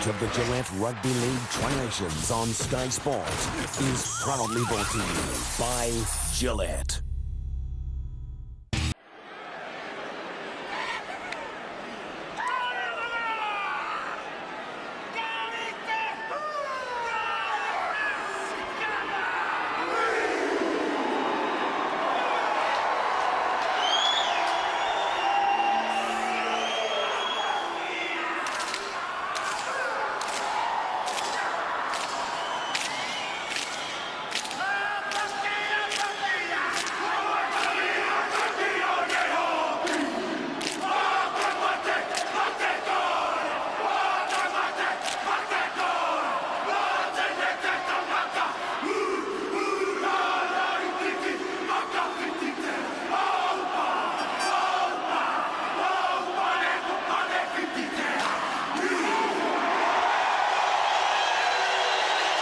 of the Gillette Rugby League Tri-Nations on Sky Sport is proudly brought to you by Gillette.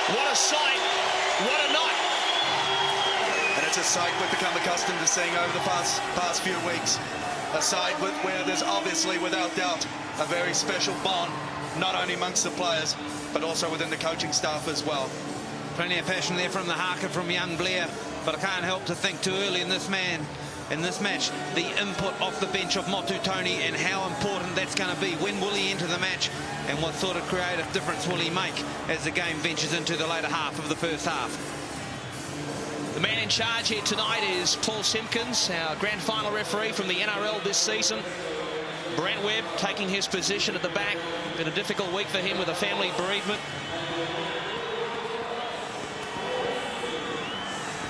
What a sight, what a night. And it's a sight we've become accustomed to seeing over the past few weeks. A sight where there's obviously, without doubt, a very special bond, not only amongst the players, but also within the coaching staff as well. Plenty of passion there from the haka from young Blair, but I can't help to think too early in this match, the input off the bench of Motu Tony and how important that's going to be. When will he enter the match and what sort of creative difference will he make as the game ventures into the later half of the first half? The man in charge here tonight is Paul Simpkins, our grand final referee from the NRL this season. Brent Webb taking his position at the back. Been a difficult week for him with a family bereavement.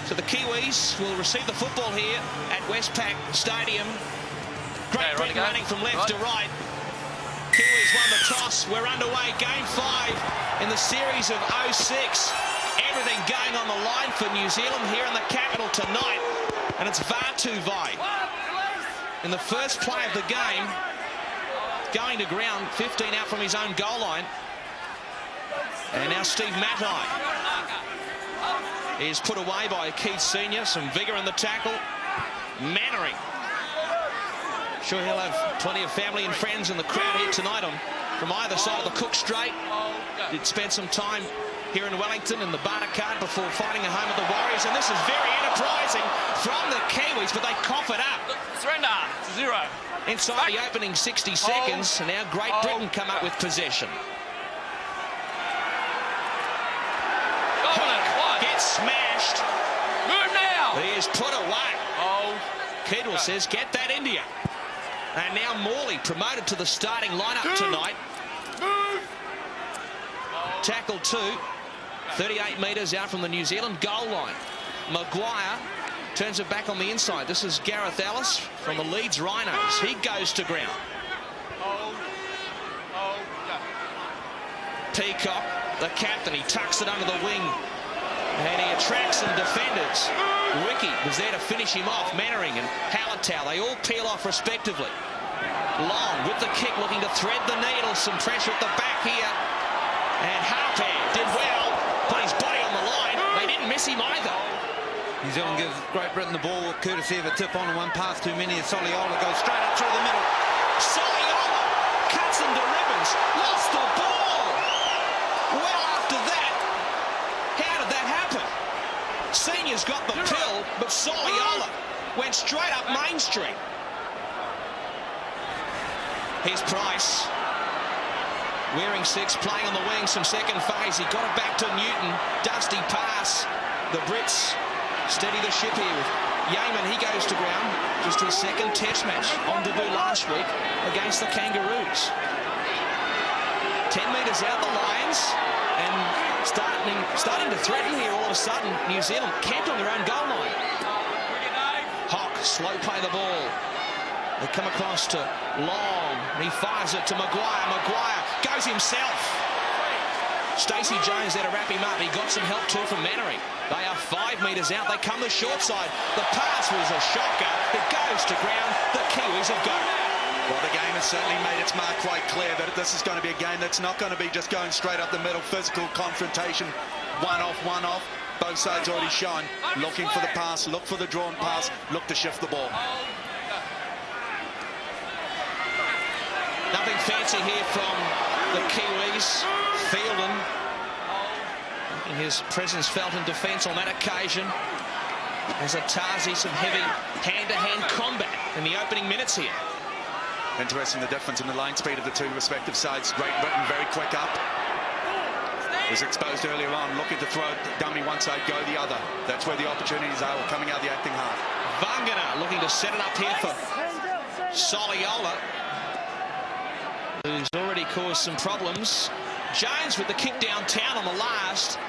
So the Kiwis will receive the football here at Westpac Stadium. Great Britain running from left to right. Kiwis won the toss. We're underway. Game 5 in the series of 06. Everything going on the line for New Zealand here in the capital tonight. And it's Vatu Vai in the first play of the game, going to ground, 15 out from his own goal line. And now Steve Matai is put away by Keith Senior. Some vigour in the tackle. Mannering. Sure he'll have plenty of family and friends in the crowd here tonight from either side of the Cook Strait. Did spend some time here in Wellington in the Barnacat before finding a home at the Warriors. And this is very enterprising from the Kiwis, but they cough it up. Surrender. It's a 0. Inside the opening 60 seconds, and now Great Britain come up with possession. Gets smashed. Move now. He is put away. Kedwell says, get that India. And now Morley promoted to the starting lineup tonight. Tackle 2, 38 metres out from the New Zealand goal line. Maguire turns it back on the inside. This is Gareth Ellis from the Leeds Rhinos. He goes to ground. Peacock, the captain, he tucks it under the wing. And he attracts some defenders. Ricky was there to finish him off. Mannering and Hallertau, they all peel off respectively. Long with the kick, looking to thread the needle. Some pressure at the back here. And Harper did well, put his body on the line. They didn't miss him either. New Zealand gives Great Britain the ball courtesy of a tip on and one pass too many. Soliola goes straight up through the middle. Soliola cuts him to ribbons. Lost the ball. Well, after that, how did that happen? Senior's got the pill, but Soliola went straight up Main Street. Here's Price. Wearing 6, playing on the wing, some second phase. He got it back to Newton. Dusty pass. The Brits steady the ship here with Yeaman. He goes to ground. Just his second test match on debut last week against the Kangaroos. 10 metres out the Lions. And starting to threaten here all of a sudden. New Zealand camped on their own goal line. Hock, slow play the ball. They come across to Long. He fires it to Maguire. Maguire goes himself. Stacey Jones there to wrap him up. He got some help too from Mannering. They are 5 metres out. They come the short side. The pass was a shocker. It goes to ground. The Kiwis have got it. Well, the game has certainly made its mark quite clear that this is going to be a game that's not going to be just going straight up the middle, physical confrontation, one off. Both sides already shown. Looking for the pass, look for the drawn pass, look to shift the ball. Nothing fancy here from the Kiwis. Fielden making his presence felt in defence on that occasion. There's a Tazi, some heavy hand-to-hand combat in the opening minutes here. Interesting, the difference in the line speed of the two respective sides. Great Britain very quick up. Was exposed earlier on, looking to throw dummy one side, go the other. That's where the opportunities are, coming out the acting half. Vangana looking to set it up here for Soliola, who's already caused some problems. Jones with the kick downtown on the last,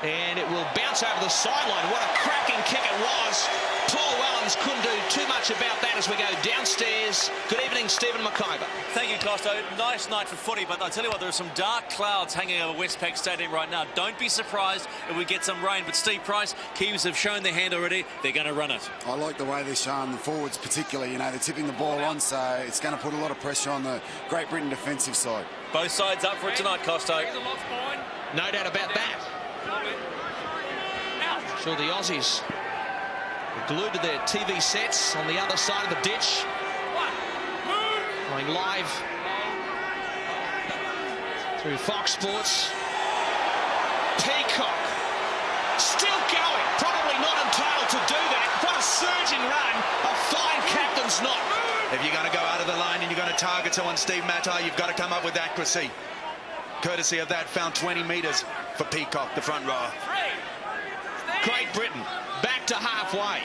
and it will bounce over the sideline. What a cracking kick it was. Paul Wellens couldn't do too much about that as we go downstairs. Good evening, Stephen McIver. Thank you, Costo. Nice night for footy, but I tell you what, there are some dark clouds hanging over Westpac Stadium right now. Don't be surprised if we get some rain. But Steve Price, Kiwis have shown their hand already. They're going to run it. I like the way they're showing the forwards particularly. You know, they're tipping the ball on, so it's going to put a lot of pressure on the Great Britain defensive side. Both sides up for it tonight, Costo. No doubt about that. Sure, the Aussies are glued to their TV sets on the other side of the ditch. Going live through Fox Sports. Peacock still going. Probably not entitled to do that. What a surging run. A fine captain's knock. If you're going to go out of the line and you're going to target someone, Steve Matai, you've got to come up with accuracy. Courtesy of that, found 20 metres for Peacock, the front rower. Great Britain back to halfway.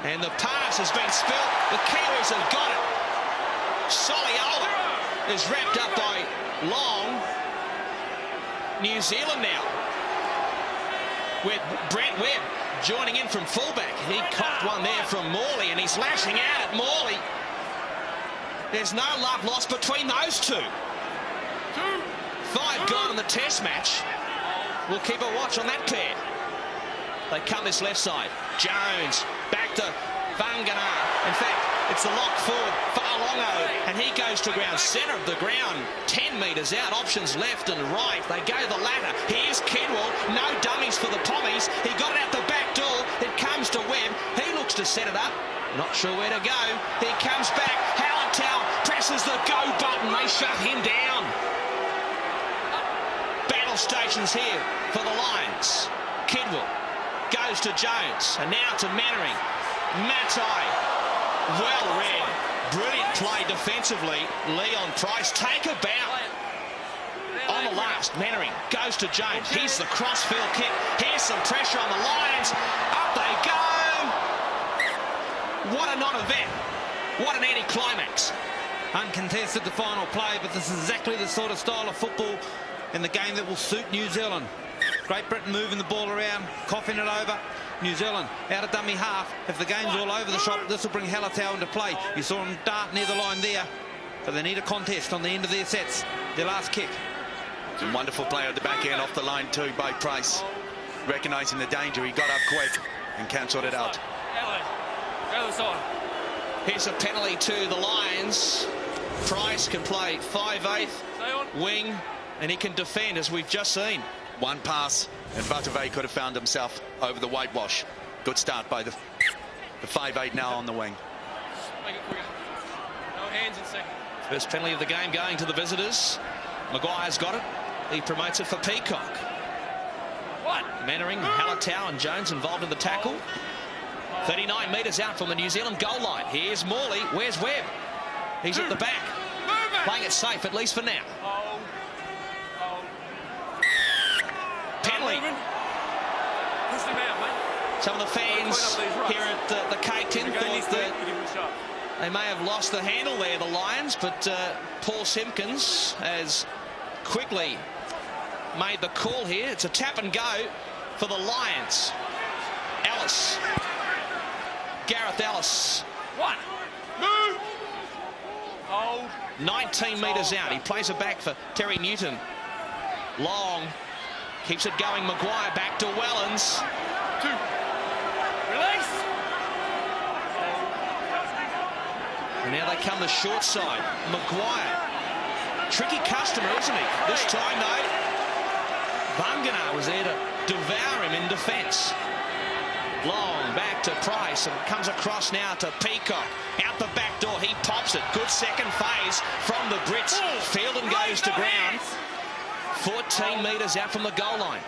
And the pass has been spilt. The Kiwis have got it. Soliola is wrapped up by Long. New Zealand now with Brent Webb joining in from fullback. He copped one there from Morley, and he's lashing out at Morley. There's no love lost between those two. 5 gone in the test match. We'll keep a watch on that pair. They come this left side. Jones back to Vangana. In fact, it's the lock forward, Fa'alongo, and he goes to ground, centre of the ground, 10 metres out, options left and right. They go the latter. Here's Kedwell, no dummies for the Pommies. He got it out the back door. It comes to Webb. He looks to set it up. Not sure where to go. He comes back. Hallertau presses the go button. They shut him down. Battle stations here for the Lions. Kedwell goes to Jones, and now to Mannering. Matai, well read. Brilliant play defensively. Leon Price, take a bow. On the last, Mannering goes to Jones. Here's the crossfield kick. Here's some pressure on the Lions. Up they go. What a non-event. What an anticlimax. Uncontested the final play, but this is exactly the sort of style of football in the game that will suit New Zealand. Great Britain moving the ball around, coughing it over. New Zealand out of dummy half. If the game's all over the shop, this will bring Hallertau into play. You saw him dart near the line there, but they need a contest on the end of their sets. Their last kick. Some wonderful play at the back end off the line too by Price. Recognising the danger, he got up quick and cancelled it out. Here's a penalty to the Lions. Price can play 5/8 wing, and he can defend, as we've just seen. One pass, and Vatuvei could have found himself over the whitewash. Good start by the 5/8 now on the wing. Make it quicker. No hands in second. First penalty of the game going to the visitors. Maguire's got it. He promotes it for Peacock. What? Mannering, Hallertau and Jones involved in the tackle. 39 metres out from the New Zealand goal line. Here's Morley. Where's Webb? He's at the back. Playing it safe, at least for now. Penalty. Push them out, mate. Some of the fans here at the K10 thought that they may have lost the handle there, the Lions, but Paul Simpkins has quickly made the call here. It's a tap and go for the Lions. Ellis. Gareth Ellis. What? Move! Hold. 19 metres out. He plays it back for Terry Newton. Long. Keeps it going. Maguire back to Wellens. 2. Release! And now they come the short side. Maguire. Tricky customer, isn't he? This time, though, Vangana was there to devour him in defence. Long. back to Price and comes across now to Peacock. Out the back door, he pops it. Good second phase from the Brits. Fielden goes to ground. 14 metres out from the goal line.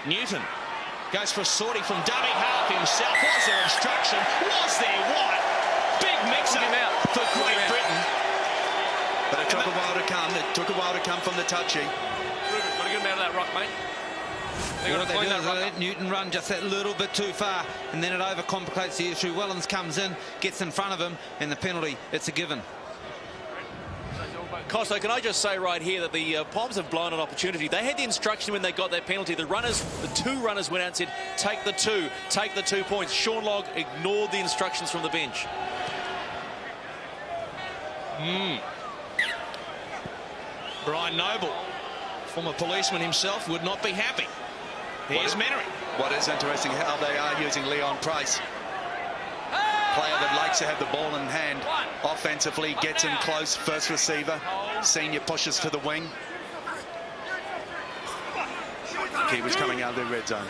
Newton goes for a sortie from dummy half himself. Was there instruction? Was there what? Big mix-up for Great Britain. But it took a while to come. It took a while to come from the touchy. Ruben, got to get him out of that rock, mate. What they do is they let Newton run just that little bit too far, and then it overcomplicates the issue. Wellens comes in, gets in front of him, and the penalty, it's a given. Costo, can I just say right here that the Poms have blown an opportunity. They had the instruction when they got that penalty. The two runners went out and said, take the 2 points. Sean Logg ignored the instructions from the bench. Brian Noble, former policeman himself, would not be happy. Here's Menary. What is interesting, how they are using Leon Price. Player that likes to have the ball in hand. Offensively, gets in close, first receiver. Senior pushes to the wing. Kiwis coming out of the red zone.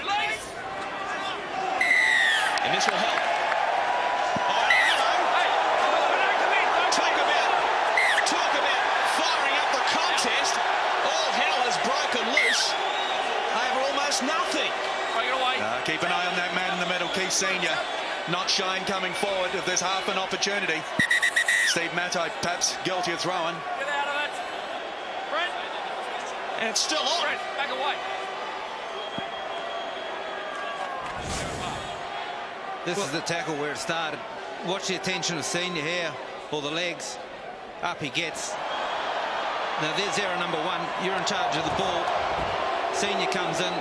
And this will help. Talk about firing up the contest. All hell has broken loose over almost nothing. Keep an eye on that man in the middle, Keith Senior. Not shying coming forward if there's half an opportunity. Steve Matai perhaps guilty of throwing. Get out of it. Brent. And it's still on. Brent, back away. This is the tackle where it started. Watch the attention of Senior here, or the legs. Up he gets. Now there's error number 1. You're in charge of the ball. Senior comes in.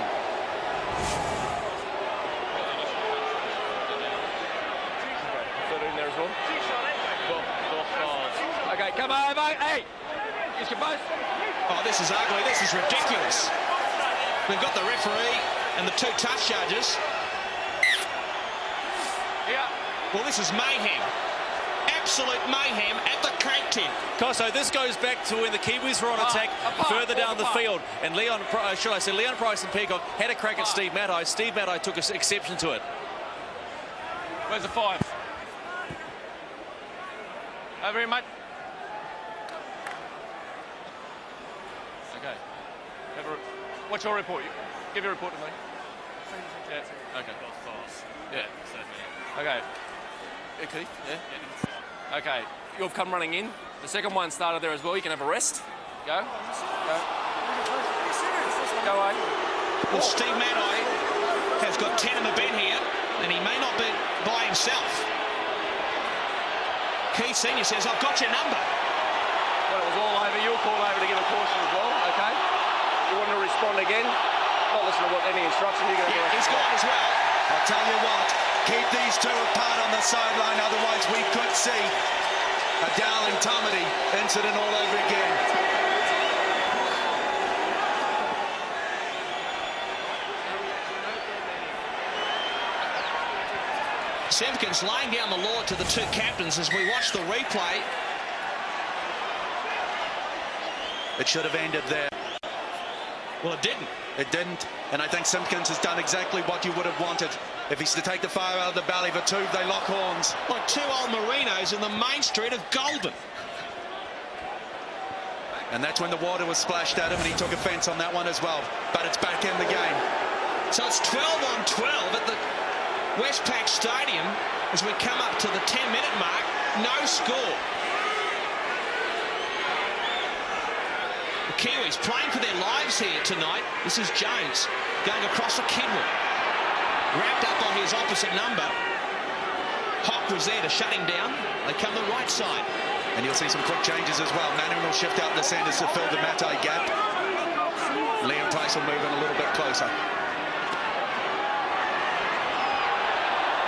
Okay, come over. Hey, you should both. Oh, this is ugly. This is ridiculous. We've got the referee and the 2 touch judges. Yeah. Well, this is mayhem. Absolute mayhem at the cake tin. Costo, this goes back to when the Kiwis were on attack further down the field, and Leon Price and Peacock had a crack at Steve Matai. Steve Matai took exception to it. Where's the 5? Over here, mate. Okay. What's your report? Give your report to me. Yeah. Okay. Yeah. Okay. Yeah, Keith? Yeah? Okay. You've come running in. The second one started there as well. You can have a rest. Go. Go away. Well, Steve Matai has got 10 in the bed here, and he may not be by himself. Keith Senior says, I've got your number. Well, it was all over. You'll call over to give a caution as well, okay? You want to respond again? Not listen to any instruction. You're going to he's gone as well. I'll tell you what, keep these two apart on the sideline, otherwise we could see a Dowling Tamati incident all over again. Simpkins laying down the law to the 2 captains as we watch the replay. It should have ended there. Well, it didn't. It didn't, and I think Simpkins has done exactly what you would have wanted. If he's to take the fire out of the belly of a tube, they lock horns. Like 2 old Merinos in the main street of Goulburn. And that's when the water was splashed at him, and he took offence on that one as well. But it's back in the game. So it's 12 on 12 at the Westpac Stadium as we come up to the 10-minute mark. No score. The Kiwis playing for their lives here tonight. This is Jones going across the Kidwell. Wrapped up on his opposite number. Hock was there to shut him down. They come the right side. And you'll see some quick changes as well. Manning will shift out the centres to fill the Matai gap. Leon Price will move in a little bit closer.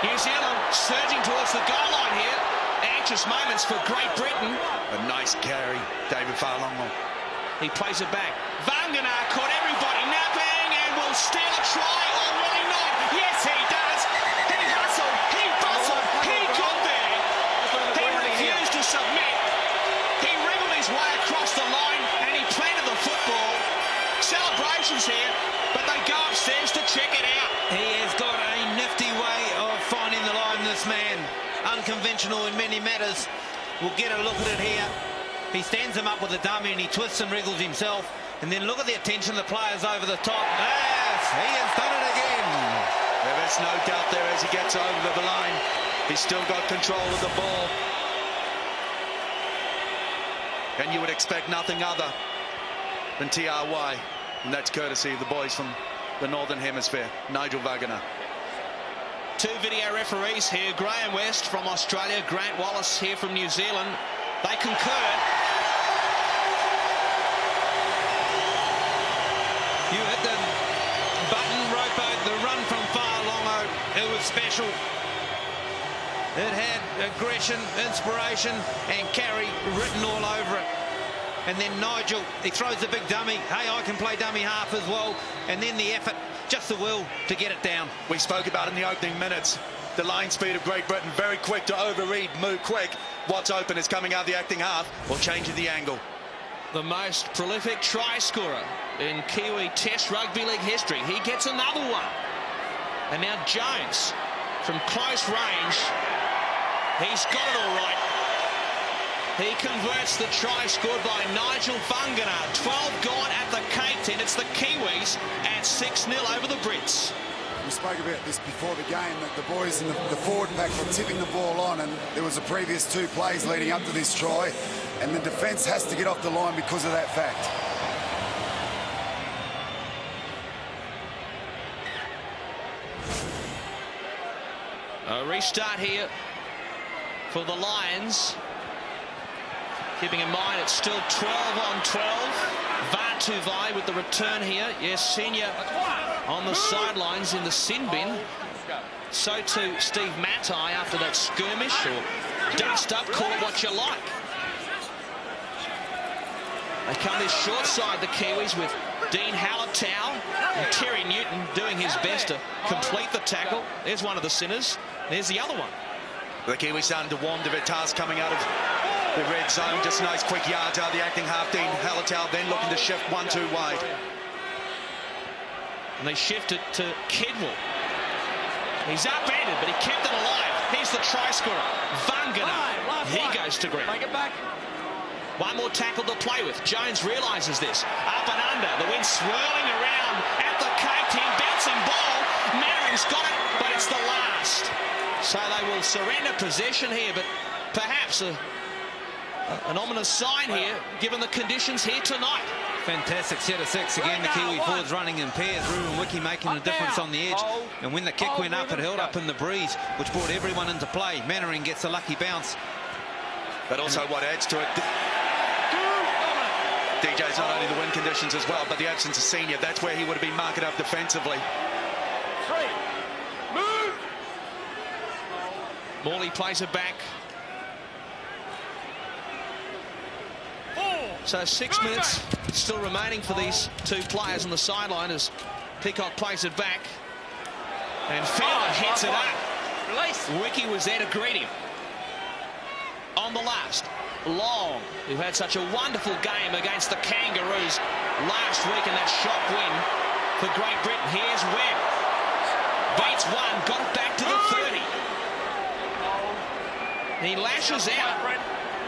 New Zealand surging towards the goal line here. Anxious moments for Great Britain. A nice carry, David Fa'alogo. He plays it back. Vanganar caught everybody napping and will steal a try, or will he not? Yes, he does. He hustled, he bustled, he got there. He refused to submit. He wriggled his way across the line and he planted the football. Celebrations here, but they go upstairs to check it out. He has got a nifty way unconventional in many matters. We'll get a look at it here. He stands him up with a dummy and he twists and wriggles himself. And then look at the attention of the players over the top. Yes, he has done it again. There is no doubt there as he gets over the line. He's still got control of the ball. And you would expect nothing other than TRY. And that's courtesy of the boys from the Northern Hemisphere, Nigel Vagana. Two video referees here, Graham West from Australia, Grant Wallace here from New Zealand. They concur. You hit the button, Ropo, the run from far Longo. It was special. It had aggression, inspiration, and carry written all over it. And then Nigel, he throws the big dummy. Hey, I can play dummy half as well. And then the effort, just the will to get it down. We spoke about in the opening minutes, the line speed of Great Britain, very quick to overread, move quick. What's open is coming out of the acting half or changing the angle. The most prolific try scorer in Kiwi Test Rugby League history. He gets another one. And now Jones, from close range, he's got it all right. He converts the try scored by Nigel Vagana. 12 gone at the Cape 10. It's the Kiwis at 6-0 over the Brits. We spoke about this before the game, that the boys in the forward pack were tipping the ball on, and there was the previous two plays leading up to this try, and the defence has to get off the line because of that fact. A restart here for the Lions. Keeping in mind it's still 12 on 12. Vatuvai with the return here. Yes, Senior on the sidelines in the sin bin. So too Steve Matai after that skirmish or dust up, call it what you like. They come this short side, the Kiwis, with Dean Hallertau and Terry Newton doing his best to complete the tackle. There's one of the sinners. There's the other one. The Kiwis starting to warm to Vitas coming out of the red zone. Just nice quick yards out of the acting half. Dean Hallertau then looking to shift 1-2 wide. And they shift it to Kidwell. He's upended, but he kept it alive. Here's the try scorer, Vagana. He goes to grip. One more tackle to play with. Jones realises this. Up and under. The wind swirling around at the Cape 10. Bouncing ball. Marin's got it, but it's the last. So they will surrender possession here, but perhaps an ominous sign here, given the conditions here tonight. Fantastic set of six. Again, the Kiwi forwards running in pairs. Ruben Wiki making a difference on the edge. And when the kick went up, it held up in the breeze, which brought everyone into play. Mannering gets a lucky bounce. But also what adds to it, DJ's not only the wind conditions as well, but the absence of Senior. That's where he would have been marking up defensively. Morley plays it back. So 6 minutes still remaining for these two players on the sideline as Peacock plays it back. And Fielder hits it up. Wiki was there to greet him. On the last, Long, who had such a wonderful game against the Kangaroos last week in that shock win for Great Britain. Here's Webb. Beats one, got it back to the 30. He lashes out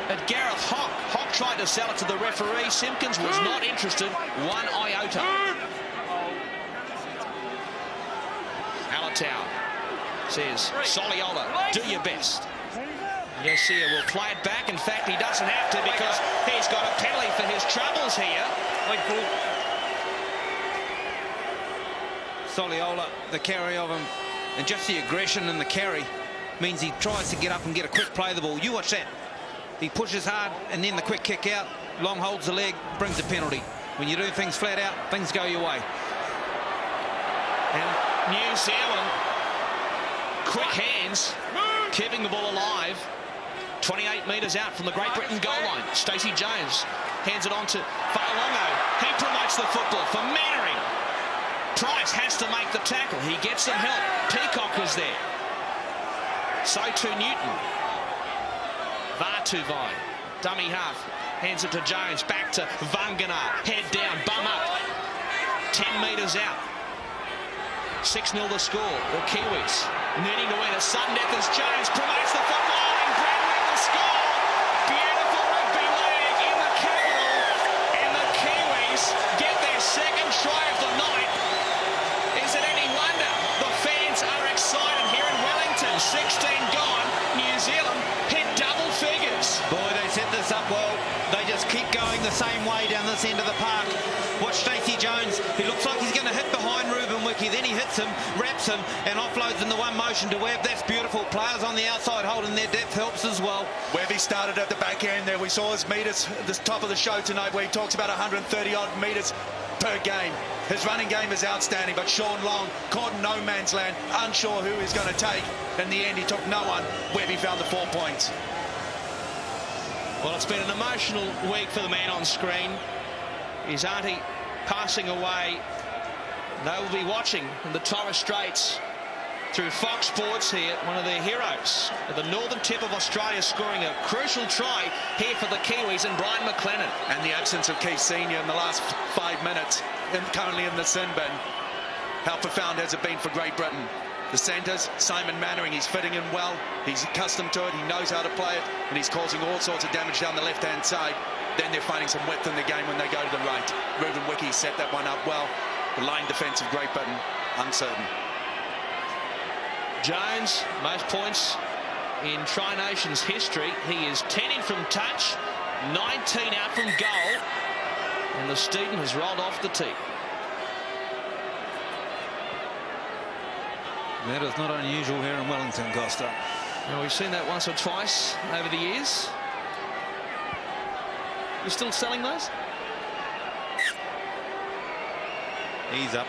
at Gareth Hock. Hock tried to sell it to the referee. Simpkins was not interested one iota. Hallertau says, Soliola, do your best. Yeshia will play it back. In fact, he doesn't have to because he's got a penalty for his troubles here. Soliola, the carry of him, and just the aggression and the carry means he tries to get up and get a quick play of the ball. You watch that. He pushes hard, and then the quick kick out. Long holds the leg, brings a penalty. When you do things flat out, things go your way. And New Zealand, quick hands, keeping the ball alive. 28 metres out from the Great Britain goal line. Stacey Jones hands it on to Fa'alongo. He promotes the football for Mannering. Price has to make the tackle. He gets some help. Peacock is there. So too Newton. Vatuvai, dummy half, hands it to Jones, back to Vagana, head down, bum up, 10 metres out. 6-0 the score, the Kiwis needing to win a sudden death as Jones promotes the football. up well. They just keep going the same way down this end of the park. Watch Stacey Jones. He looks like he's going to hit behind Ruben Wiki. Then he hits him, wraps him, and offloads in the one motion to Webb. That's beautiful. Players on the outside holding their depth helps as well. Webby started at the back end there. We saw his metres at the top of the show tonight where he talks about 130-odd metres per game. His running game is outstanding, but Sean Long caught in no man's land, unsure who he's going to take. In the end, he took no one. Webby found the 4 points. Well, it's been an emotional week for the man on screen. His auntie passing away. They will be watching in the Torres Straits through Fox Sports here, one of their heroes at the northern tip of Australia, scoring a crucial try here for the Kiwis, and Brian McLennan. And the absence of Keith Senior in the last 5 minutes, currently in the sin bin. How profound has it been for Great Britain? The centres, Simon Mannering, he's fitting in well. He's accustomed to it, he knows how to play it, and he's causing all sorts of damage down the left-hand side. Then they're finding some width in the game when they go to the right. Ruben Wiki set that one up well. The line defence of Great Britain, uncertain. Jones, most points in Tri-Nations history. He is 10 in from touch, 19 out from goal, and the student has rolled off the tee. That is not unusual here in Wellington, Costa. Well, we've seen that once or twice over the years. You still selling those? Ease up.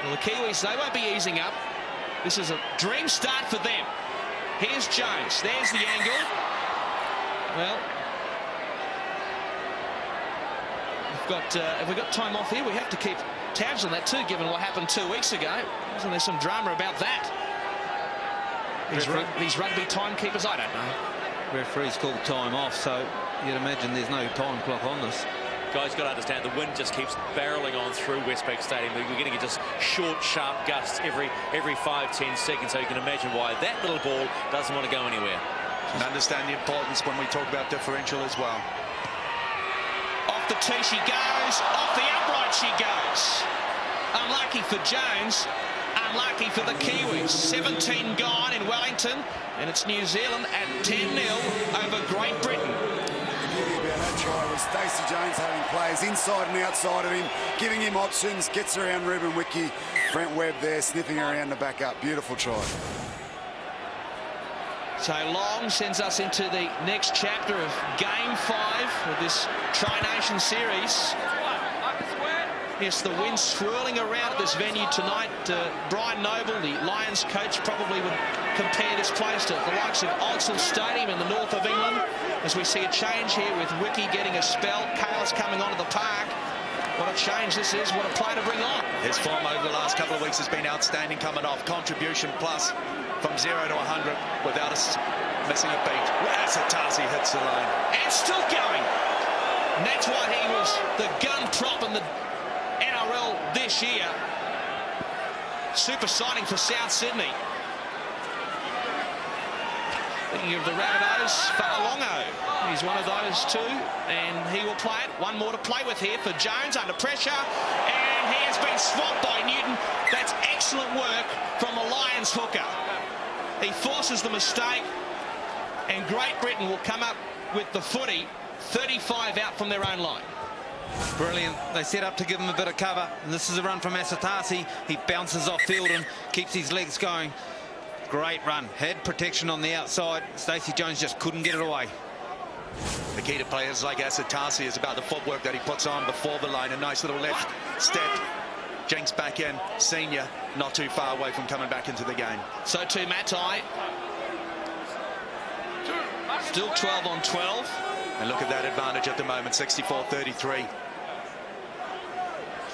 Well, the Kiwis, they won't be easing up. This is a dream start for them. Here's Jones. There's the angle. Well, if we've got time off here, we have to keep tabs on that too, given what happened 2 weeks ago. Wasn't there some drama about that? These rugby timekeepers, I don't know. Referee's called time off, so you'd imagine there's no time clock on this. Guys, got to understand the wind just keeps barreling on through Westpac Stadium. We're getting just short, sharp gusts every 5-10 seconds. So you can imagine why that little ball doesn't want to go anywhere. And understand the importance when we talk about differential as well. Off the tee she goes. Off the upright she goes. Unlucky for Jones. Unlucky for the Kiwis. 17 gone in Wellington, and it's New Zealand at 10-0 over Great Britain. The beauty about that try was Stacey Jones having players inside and outside of him, giving him options, gets around Ruben Wiki. Brent Webb there sniffing around the back up. Beautiful try. So Long sends us into the next chapter of Game 5 of this Tri-Nation series. Yes, the wind swirling around at this venue tonight. Brian Noble, the Lions coach, probably would compare this place to the likes of Odsal Stadium in the north of England. As we see a change here with Wiki getting a spell, Chaos coming onto the park. What a change this is, what a play to bring on. His form over the last couple of weeks has been outstanding, coming off contribution plus from 0 to 100 without us missing a beat. Asatasi hits the line. And still going. And that's why he was the gun prop in the NRL this year. Super signing for South Sydney. Thinking of the Rabbitohs, Fa'alongo. He's one of those two, and he will play it. One more to play with here for Jones under pressure, and he has been swamped by Newton. That's excellent work from the Lions hooker. He forces the mistake, and Great Britain will come up with the footy, 35 out from their own line. Brilliant. They set up to give him a bit of cover, and this is a run from Asatasi. He bounces off field and keeps his legs going. Great run. Had protection on the outside. Stacey Jones just couldn't get it away. The key to players like Asatasi is about the footwork that he puts on before the line. A nice little left step. Jenks back in. Senior not too far away from coming back into the game. So too Matai. Still 12 on 12. And look at that advantage at the moment, 64-33.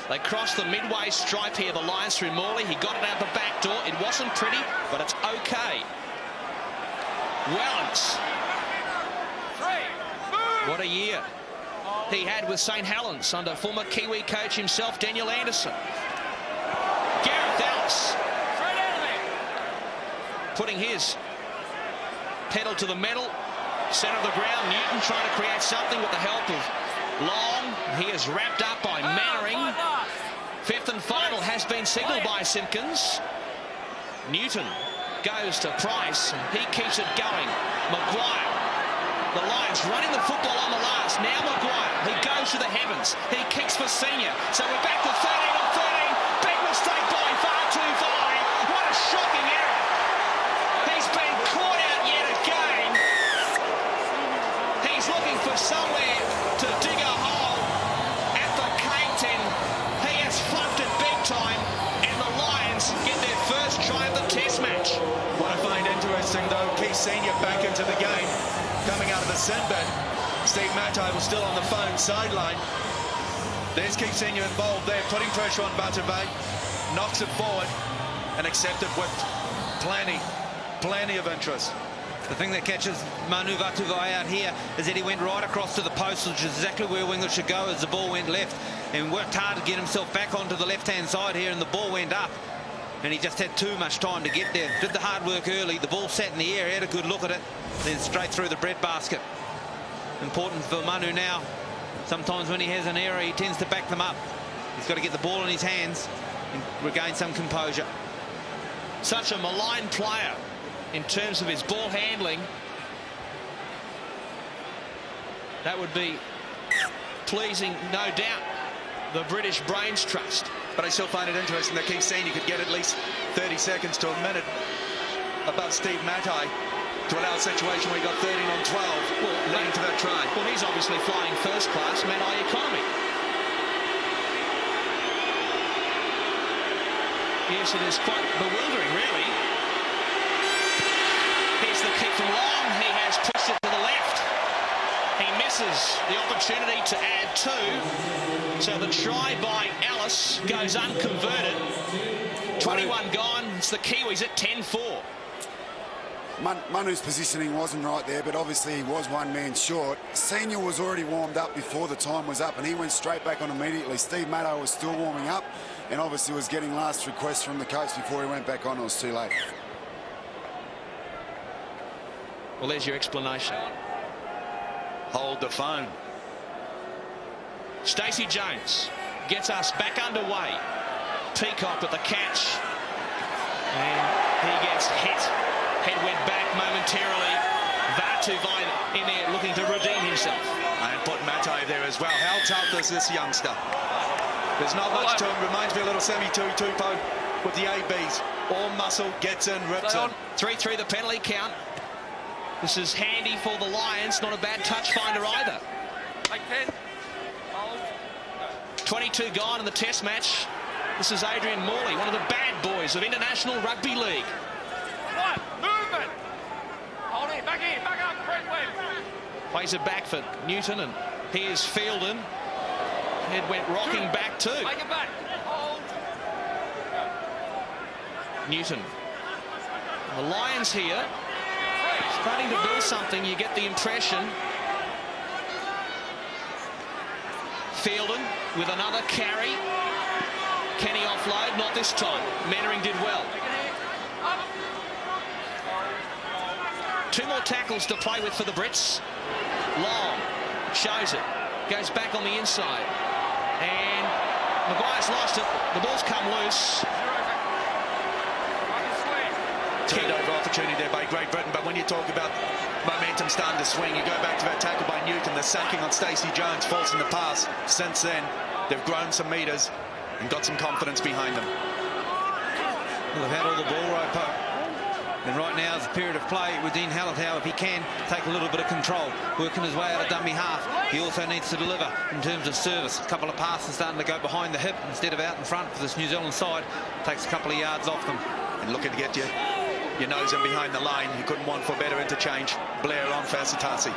They crossed the midway stripe here, the Lions, through Morley. He got it out the back door. It wasn't pretty, but it's okay. Wellens. What a year he had with St Helens under former Kiwi coach himself, Daniel Anderson. Gareth Ellis putting his pedal to the metal. Centre of the ground, Newton trying to create something with the help of Long. He is wrapped up by Mannering. Fifth and final has been signalled by Simpkins. Newton goes to Price, and he keeps it going. Maguire The Lions running the football on the last. Now Maguire, he goes to the heavens. He kicks for Senior. So we're back to 13 on 13. Big mistake by Vatuvae. What a shocking error. He's been caught out yet again. He's looking for somewhere to dig a hole at the K10. He has flunked it big time, and the Lions get their first try of the Test match. What I find interesting, though, Keith Senior back into the game, coming out of the sin bin. Steve Matai was still on the phone sideline. There's Keith Senior involved there, putting pressure on Vatuvae, knocks it forward, and accepts it with plenty of interest. The thing that catches Manu Vatuvae out here is that he went right across to the post, which is exactly where Winglet should go as the ball went left, and worked hard to get himself back onto the left-hand side here, and the ball went up, and he just had too much time to get there. Did the hard work early. The ball sat in the air. He had a good look at it, then straight through the breadbasket. Important for Manu now. Sometimes when he has an error, he tends to back them up. He's got to get the ball in his hands and regain some composure. Such a maligned player in terms of his ball handling. That would be pleasing, no doubt, the British Brains Trust. But I still find it interesting that Keith Senior could get at least 30 seconds to a minute above Steve Matai to allow a situation where he got 13 on 12, leading to that try. Well, he's obviously flying first class, Matai economy. Yes, it is quite bewildering, really. Here's the kick from long. He has pushed it to the left. He misses the opportunity to add two. So the try by Ellis goes unconverted. 21 gone. It's the Kiwis at 10-4. Manu's positioning wasn't right there, but obviously he was one man short. Senior was already warmed up before the time was up, and he went straight back on immediately. Steve Matai was still warming up, and obviously was getting last requests from the coach before he went back on. It was too late. Well, there's your explanation. Hold the phone. Stacey Jones gets us back underway. Peacock with the catch, and he gets hit. Head went back momentarily. Vatuvae in there looking to redeem himself. And put Matai there as well. How tough is this youngster? There's not much to him. Reminds me a little Semi Tuipulotu with the ABs. All muscle, gets in, rips in. 3-3 the penalty count. This is handy for the Lions. Not a bad touch finder either. 22 gone in the Test match. This is Adrian Morley, one of the bad boys of International Rugby League. What? Movement! Hold it, back in, back up, Brent Webb. Plays it back for Newton, and here's Fielden. Head went rocking back too. Make it back. Hold. Newton. The Lions here starting to build something, you get the impression. Fielden with another carry. Can he offload? Not this time. Mannering did well. Two more tackles to play with for the Brits. Long shows it. Goes back on the inside. And Maguire's lost it. The ball's come loose. Turned over opportunity there by Great Britain, but when you talk about momentum starting to swing, you go back to that tackle by Newton, the sacking on Stacey Jones, forcing the pass. Since then, they've grown some metres and got some confidence behind them. Well, they've had all the ball right, Pope. And right now is a period of play with Dean Hallertau, if he can take a little bit of control, working his way out of dummy half. He also needs to deliver in terms of service. A couple of passes starting to go behind the hip instead of out in front for this New Zealand side. Takes a couple of yards off them. And looking to get your nose in behind the line. You couldn't want for better interchange. Blair on Fasitasi.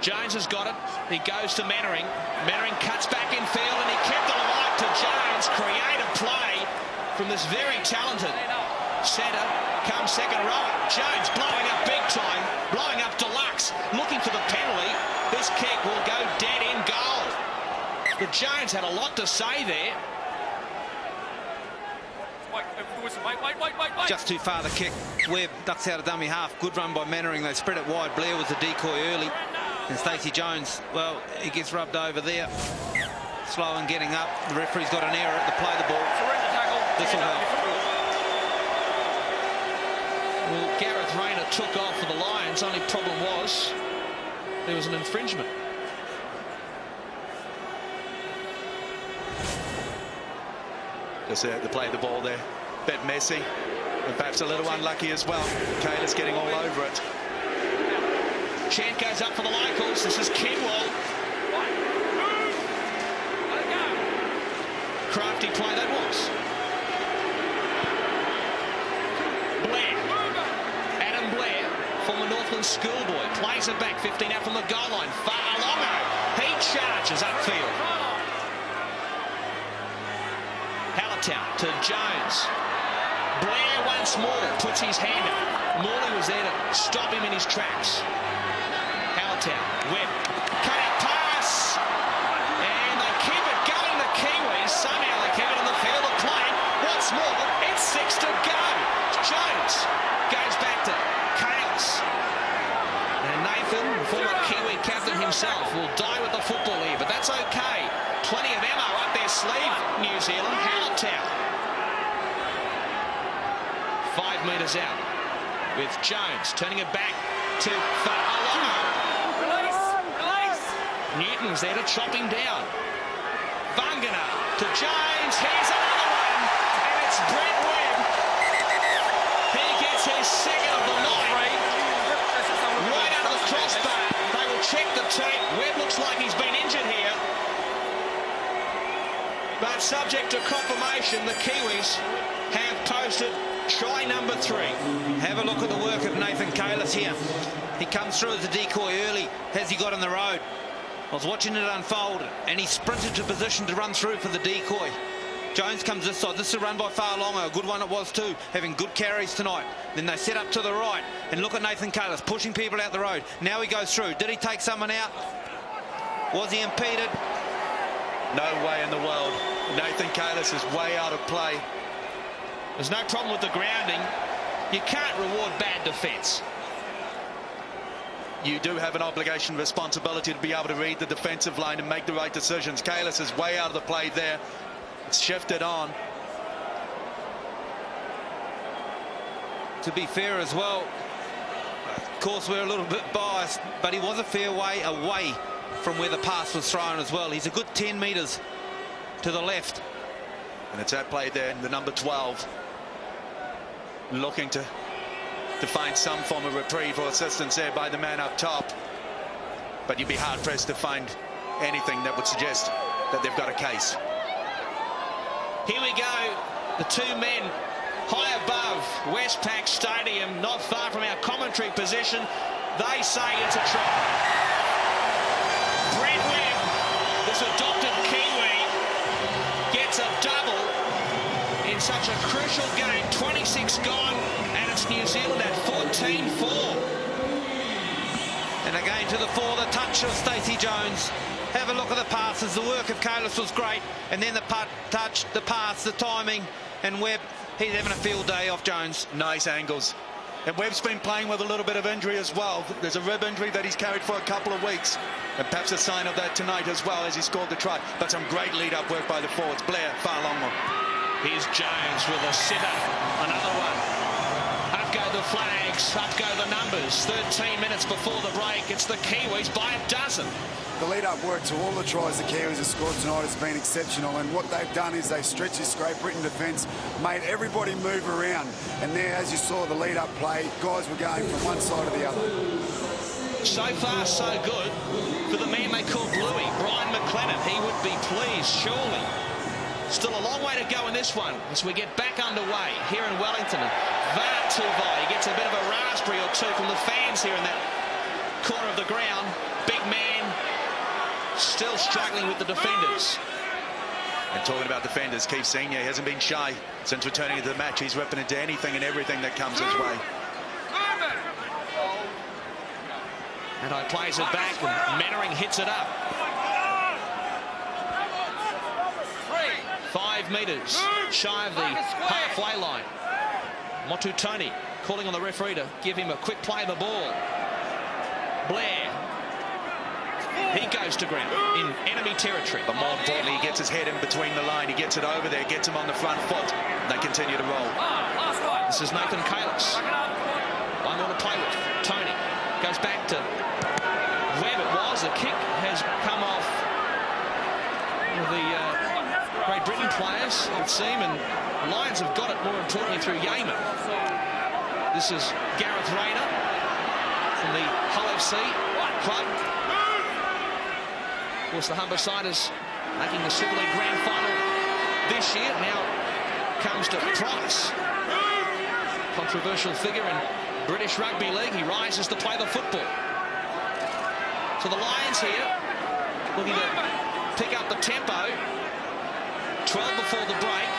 Jones has got it. He goes to Mannering. Mannering cuts back in field, and he kept it alive to Jones. Creative play from this very talented centre. Comes second row. Jones blowing up big time. Blowing up deluxe. Looking for the penalty. This kick will go dead in goal. But Jones had a lot to say there. Wait. Just too far the kick. Webb ducks out of dummy half. Good run by Mannering. They spread it wide. Blair was the decoy early. And Stacey Jones, well, he gets rubbed over there. Slow and getting up. The referee's got an error to play the ball. This will help. Well, Gareth Rayner took off for the Lions. Only problem was there was an infringement. Just to play the ball there. Bit messy, and perhaps a little unlucky as well. Kalis getting all over it. Chant goes up for the locals. This is Kinwell. Crafty play that was. Blair. Adam Blair, former Northland schoolboy, plays it back 15 out from the goal line. Fa'alogo. He charges upfield. Hallertau to Jones. Blair once more puts his hand up. Morley was there to stop him in his tracks. Hallertau, Webb, cut out pass, and they keep it going, the Kiwis. Somehow they keep it in the field of play. Once more, it's 6 to go. Jones goes back to Chaos. And Nathan, former Kiwi captain himself, will die with the football here, but that's okay. Plenty of ammo up their sleeve, New Zealand. Hallertau. 5 metres out with Jones turning it back to Fa'alogo. Newton's there to chop him down. Vangana to Jones. Here's another one, and it's Brett Webb. He gets his second of the night. Right under the crossbar. They will check the tape. Webb looks like he's been injured here. But subject to confirmation, the Kiwis have posted try number 3. Have a look at the work of Nathan Kalis here. He comes through as a decoy early. Has he got on the road? I was watching it unfold, and he sprinted to position to run through for the decoy. Jones comes this side. This is a run by Fa'alogo. A good one it was too, having good carries tonight. Then they set up to the right, and look at Nathan Kalis pushing people out the road. Now he goes through. Did he take someone out? Was he impeded? No way in the world. Nathan Kalis is way out of play. There's no problem with the grounding. You can't reward bad defence. You do have an obligation and responsibility to be able to read the defensive line and make the right decisions. Kalis is way out of the play there. It's shifted on. To be fair as well, of course we're a little bit biased, but he was a fair way away from where the pass was thrown as well. He's a good 10 metres to the left. And it's that play there, the number 12. Looking to find some form of reprieve or assistance there by the man up top. But you'd be hard-pressed to find anything that would suggest that they've got a case. Here we go. The two men high above Westpac Stadium, not far from our commentary position. They say it's a try. Brett Webb, this adopted Kiwi, gets a double in such a crucial game. 26 gone, and it's New Zealand at 14-4. And again to the fore, the touch of Stacey Jones. Have a look at the passes. The work of Kalis was great, and then the touch, the pass, the timing, and Webb, he's having a field day off Jones. Nice angles. And Webb's been playing with a little bit of injury as well. There's a rib injury that he's carried for a couple of weeks, and perhaps a sign of that tonight as well as he scored the try. But some great lead-up work by the forwards. Blair, Fa'alogo. Here's Jones with a sitter. Another one. Up go the flags, up go the numbers. 13 minutes before the break, it's the Kiwis by a dozen. The lead-up work to all the tries the Kiwis have scored tonight has been exceptional, and what they've done is they've stretched this Great Britain defence, made everybody move around, and there, as you saw the lead-up play, guys were going from one side to the other. So far, so good for the man they call Bluey, Brian McLennan. He would be pleased, surely. Still a long way to go in this one as we get back underway here in Wellington. And Vatuvai gets a bit of a raspberry or two from the fans here in that corner of the ground. Big man still struggling with the defenders. And talking about defenders, Keith Senior hasn't been shy since returning to the match. He's ripping into anything and everything that comes his way. And I plays it back, and Mannering hits it up. 5 metres shy of the halfway line. Motutoni calling on the referee to give him a quick play of the ball. Blair. He goes to ground in enemy territory. But more importantly, he gets his head in between the line. He gets it over there, gets him on the front foot. They continue to roll. This is Nathan Kalis. One more to play with. Tony goes back to Webb. It was. The kick has come off the Great Britain players, it would seem, and the Lions have got it, more importantly, through Yeaman. This is Gareth Rayner from the Hull FC club. Of course, the Humbersiders making the Super League Grand Final this year. Now comes to Price. Controversial figure in British Rugby League. He rises to play the football. So the Lions here looking to pick up the tempo. 12 before the break,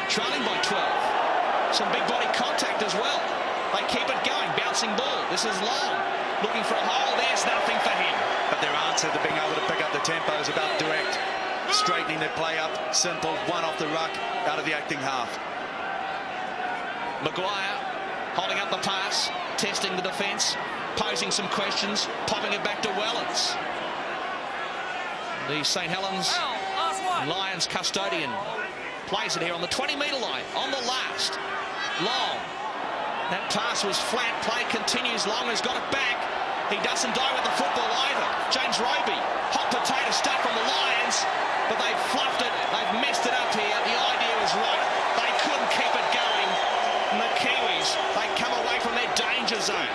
trailing by 12. Some big body contact as well. They keep it going, bouncing ball. This is Long, looking for a hole. There's nothing for him. But their answer to being able to pick up the tempo is about direct, straightening their play up, simple, one off the ruck, out of the acting half. Maguire holding up the pass, testing the defence, posing some questions, popping it back to Wellens. The St Helens Lions custodian plays it here on the 20-metre line, on the last. Long. That pass was flat. Play continues. Long has got it back. He doesn't die with the football either. James Roby, hot potato stuff from the Lions, but they've fluffed it. They've messed it up here. The idea was right. They couldn't keep it going. And the Kiwis, they come away from their danger zone.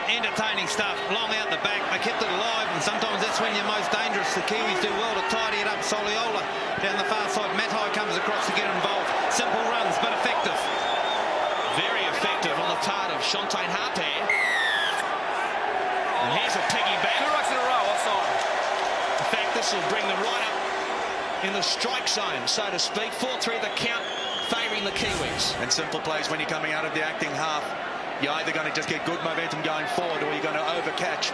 Entertaining stuff. Long out the back. They kept it alive, and sometimes that's when you're most dangerous. The Kiwis do well to tidy it up. Soliola down the far side. Matai comes across to get involved. Simple runs, but effective. Very effective on the part of Shontaine Harper. And here's a piggyback. 2 rucks in a row, offside. In fact, this will bring them right up in the strike zone, so to speak. 4-3 the count, favouring the Kiwis. And simple plays when you're coming out of the acting half. You're either going to just get good momentum going forward, or you're going to overcatch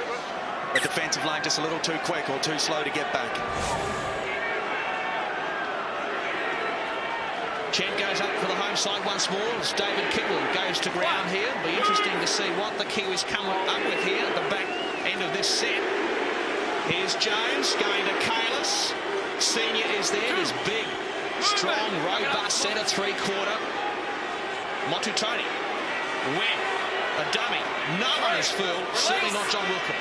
the defensive line just a little too quick or too slow to get back. Chen goes up for the home side once more as David Kittle goes to ground here. It'll be interesting to see what the Kiwis come up with here at the back end of this set. Here's Jones going to Kalis. Senior is there, his big, strong, robust centre three-quarter. Motutoni. Webb, a dummy. No one is fooled, certainly not John Wilkin.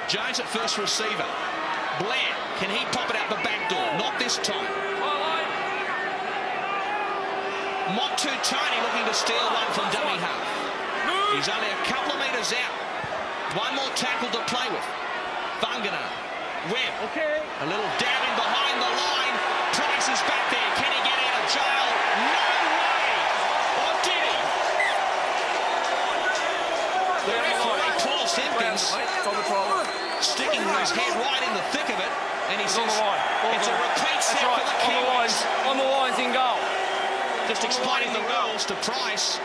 Jones at first receiver. Blair, can he pop it out the back door? Not this time. Motutoni looking to steal one from dummy half. He's only a couple of metres out. One more tackle to play with. Vangana. Webb. A little dabbing behind the line. Price is back there. Can he get out of jail? No way! Or did he? The referee, Paul Simpkins, sticking his head right in the thick of it, and he says it's a repeat set for the Kiwis. On the lines in goal. Just explaining the rules to Price.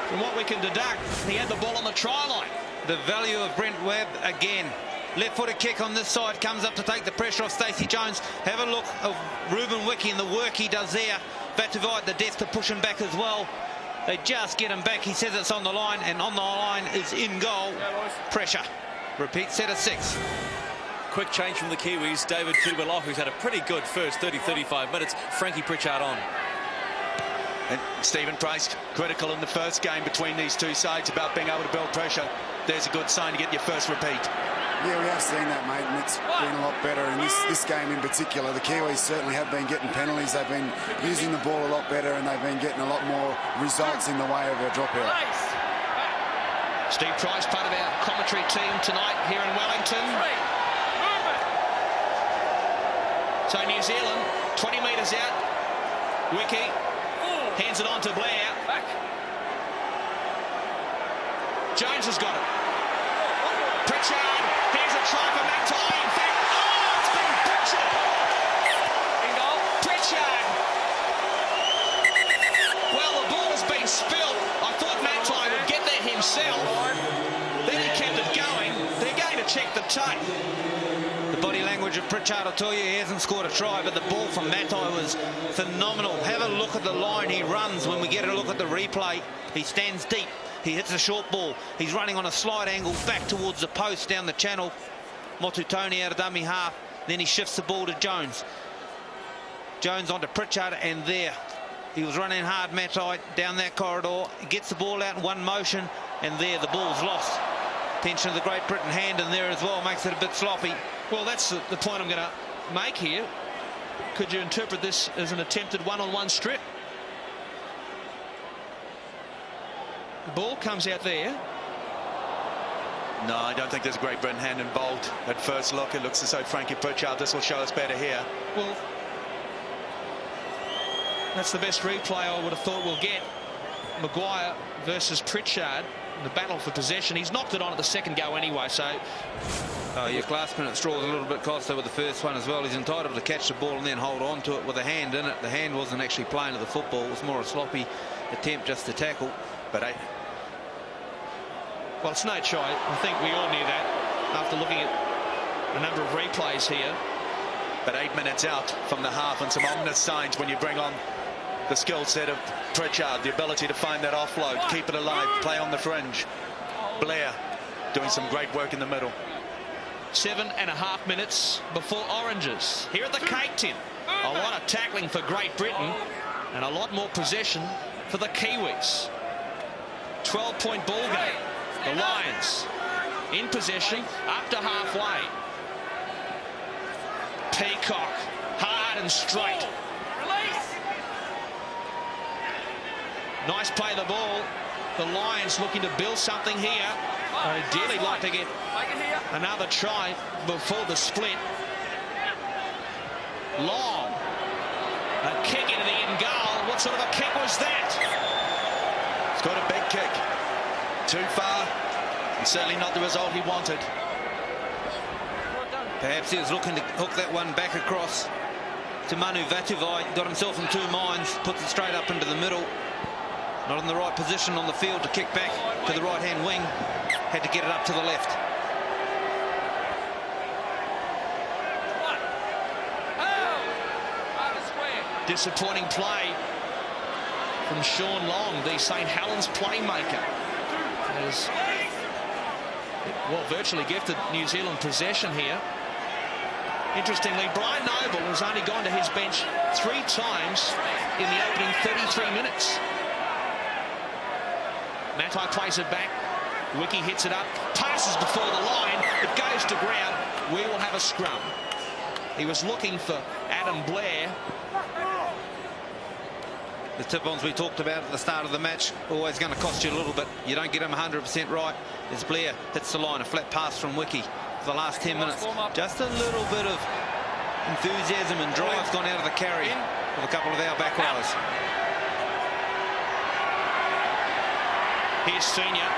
From what we can deduct, he had the ball on the try line. The value of Brent Webb again. Left-footed kick on this side, comes up to take the pressure off Stacey Jones. Have a look of Ruben Wiki and the work he does there. Vatuvite, the depth to push him back as well. They just get him back. He says it's on the line, and on the line is in goal. Pressure. Repeat set of 6. Quick change from the Kiwis. David Kubala, who's had a pretty good first 30-35 minutes. Frankie Pritchard on. And Stephen Price, critical in the first game between these two sides about being able to build pressure. There's a good sign to get your first repeat. Yeah, we have seen that, mate, and it's been a lot better in this game in particular. The Kiwis certainly have been getting penalties. They've been using the ball a lot better, and they've been getting a lot more results in the way of a dropout. Steve Price, part of our commentary team tonight here in Wellington. So New Zealand, 20 metres out. Wiki hands it on to Blair. Jones has got it. Pritchard, here's a try for Matai. In fact, it's been Pritchard. In goal. Pritchard. Well, the ball has been spilled. I thought Matai would get there himself. Then he kept it going. They're going to check the tape. The body language of Pritchard will tell you he hasn't scored a try, but the ball from Matai was phenomenal. Have a look at the line he runs when we get a look at the replay. He stands deep. He hits a short ball. He's running on a slide angle back towards the post down the channel. Motutoni out of dummy half. Then he shifts the ball to Jones. Jones onto Pritchard, and there he was running hard, Matai, down that corridor. He gets the ball out in one motion, and there the ball's lost. Tension of the Great Britain hand in there as well makes it a bit sloppy. Well, that's the point I'm going to make here. Could you interpret this as an attempted one-on-one strip? The ball comes out there. No, I don't think there's a Great Britain hand involved. At first look, it looks as though Frankie Pritchard, this will show us better here. Well, that's the best replay I would have thought we'll get. Maguire versus Pritchard, the battle for possession. He's knocked it on at the second go anyway, so... Oh, you're clasping at straws a little bit, Costa, with the first one as well. He's entitled to catch the ball and then hold on to it with a hand in it. The hand wasn't actually playing to the football. It was more a sloppy attempt just to tackle. But well, it's no try. I think we all knew that after looking at a number of replays here. But 8 minutes out from the half, and some ominous signs when you bring on the skill set of Pritchard, the ability to find that offload, keep it alive, play on the fringe. Blair doing some great work in the middle. 7.5 minutes before Oranges here at the Cake Tin. A lot of tackling for Great Britain and a lot more possession for the Kiwis. 12-point ball game. The Lions in possession up to halfway. Peacock hard and straight. Nice play of the ball. The Lions looking to build something here. Ideally like to get another try before the split. Long. A kick into the end goal. What sort of a kick was that? It's got a big kick. Too far. And certainly not the result he wanted. Perhaps he was looking to hook that one back across to Manu Vatuvai. Got himself in two minds. Puts it straight up into the middle. Not in the right position on the field to kick back to the right-hand wing. Had to get it up to the left. Disappointing play from Sean Long, the St Helens playmaker. As, well, virtually gifted New Zealand possession here. Interestingly, Brian Noble has only gone to his bench 3 times in the opening 33 minutes. Matai plays it back. Wiki hits it up, passes before the line, it goes to ground. We will have a scrum. He was looking for Adam Blair. The tip-ons we talked about at the start of the match, always going to cost you a little bit. You don't get them 100% right. As Blair hits the line, a flat pass from Wiki for the last 10 minutes. Just a little bit of enthusiasm and drive gone out of the carry with a couple of our back rowers. Here's Senior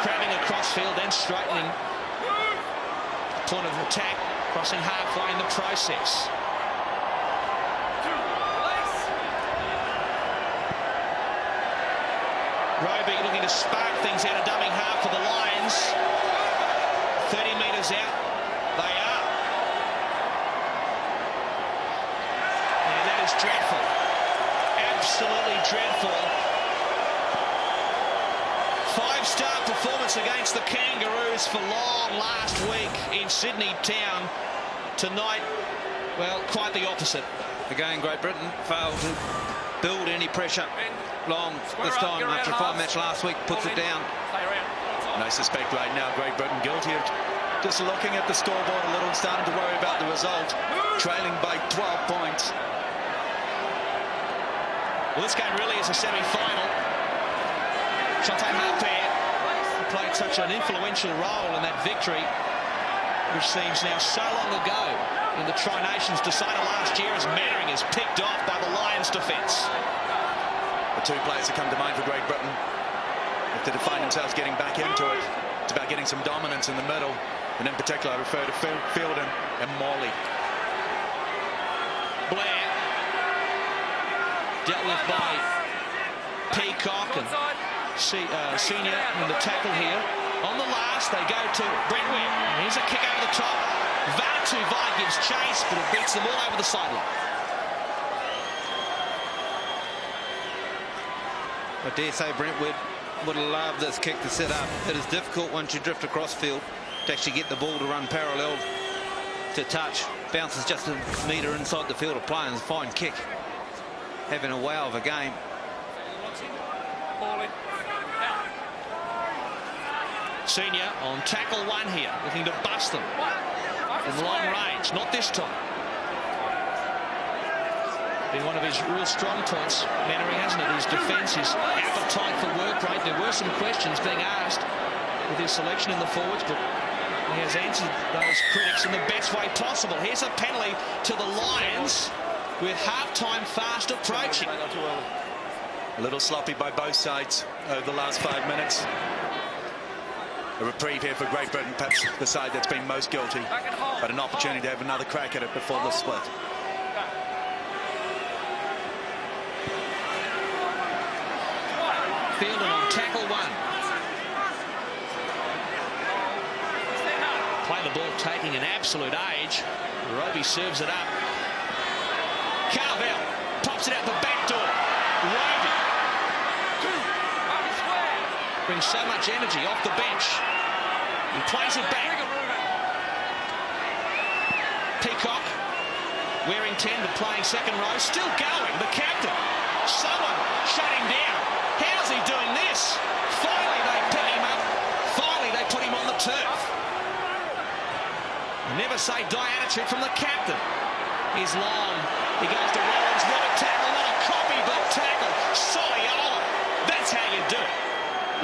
crabbing across field, then straightening. Point of attack, crossing halfway in the process. Roby looking to spark things out of dumbing half for the Lions. 30 metres out. They are. And that is dreadful. Absolutely dreadful. 5-star performance against the Kangaroos for Long last week in Sydney town. Tonight, well, quite the opposite. Again, Great Britain failed to build any pressure. Long this time after a fine match last week puts it down. And I suspect right now Great Britain guilty of just looking at the scoreboard a little and starting to worry about the result. Trailing by 12 points. Well, this game really is a semi-final. Chantal Halpert played such an influential role in that victory, which seems now so long ago. And the Tri-Nations decider last year as Mannering is picked off by the Lions defence. The 2 players that come to mind for Great Britain, if they define themselves getting back into it, it's about getting some dominance in the middle. And in particular, I refer to Fielden and Morley. Blair dealt with by Peacock and Senior in the tackle here. On the last, they go to Brentwood. Here's a kick over the top. Vatuvai gives chase, but it beats them all over the sideline. I dare say Brentwood would have loved this kick to set up. It is difficult once you drift across field to actually get the ball to run parallel to touch. bounces just a metre inside the field of play, and it's a fine kick. Having a wow of a game. Senior on tackle 1 here, looking to bust them from long range. Not this time. Been one of his real strong points, Menery, hasn't it? His defence, his appetite for work rate. There were some questions being asked with his selection in the forwards, but he has answered those critics in the best way possible. Here's a penalty to the Lions with half-time fast approaching. A little sloppy by both sides over the last 5 minutes. A reprieve here for Great Britain, perhaps the side that's been most guilty, but an opportunity to have another crack at it before the split. Fielden on tackle 1. Play the ball taking an absolute age. Roby serves it up. Carvel pops it out the back door. Roby brings so much energy off the bench. He plays it back. Peacock, wearing 10 but playing second row, still going. The captain. Someone shut him down. How's he doing this? Finally they pick him up. Finally they put him on the turf. Never say die attitude from the captain. He's long. He goes to Rollins. What a tackle. Not a copybook tackle. Soliola. That's how you do it.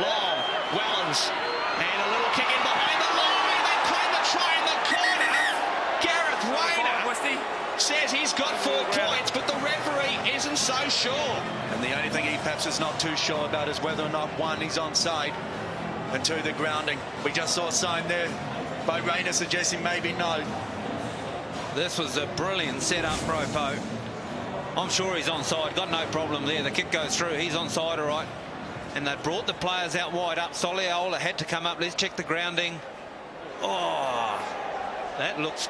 Long. Wellens. And a little kick in behind the line. They claim the try in the corner. Gareth Rayner says he's got 4 points, but the referee isn't so sure. And the only thing he perhaps is not too sure about is whether or not, 1, he's onside, and 2, the grounding. We just saw a sign there by Rayner suggesting maybe no. This was a brilliant setup, Ropo. I'm sure he's onside. Got no problem there. The kick goes through. He's onside, all right. And they brought the players out wide up. Soliola had to come up. Let's check the grounding. Oh, that looks...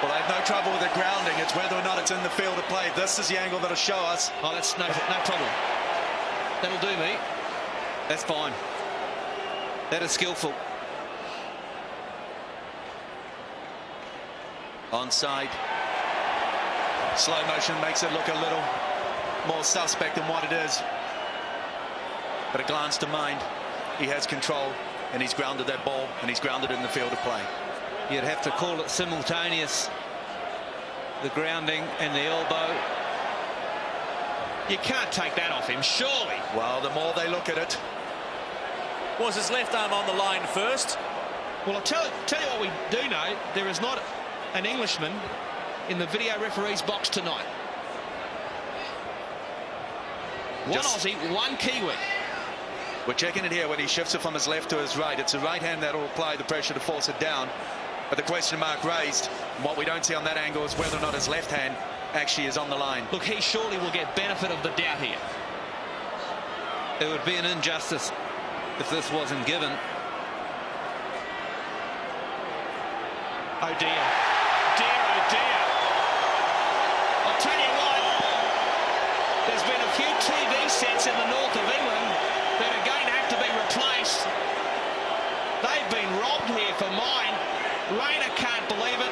Well, they have no trouble with the grounding. It's whether or not it's in the field of play. This is the angle that'll show us. Oh, that's no problem. That'll do me. That's fine. That is skillful. Onside. Slow motion makes it look a little more suspect than what it is. But a glance to mind, he has control, and he's grounded that ball, and he's grounded in the field of play. You'd have to call it simultaneous. The grounding and the elbow. You can't take that off him, surely. Well, the more they look at it. Was his left arm on the line first? Well, I'll tell you what we do know. There is not an Englishman in the video referee's box tonight. One Aussie, 1 Kiwi. We're checking it here when he shifts it from his left to his right. It's the right hand that will apply the pressure to force it down. But the question mark raised, and what we don't see on that angle is whether or not his left hand actually is on the line. Look, he surely will get benefit of the doubt here. It would be an injustice if this wasn't given. Oh dear. Dear, oh dear. I'll tell you what, there's been a few TV sets in the north of England that are going to have to be replaced. They've been robbed here for mine. Rayner can't believe it.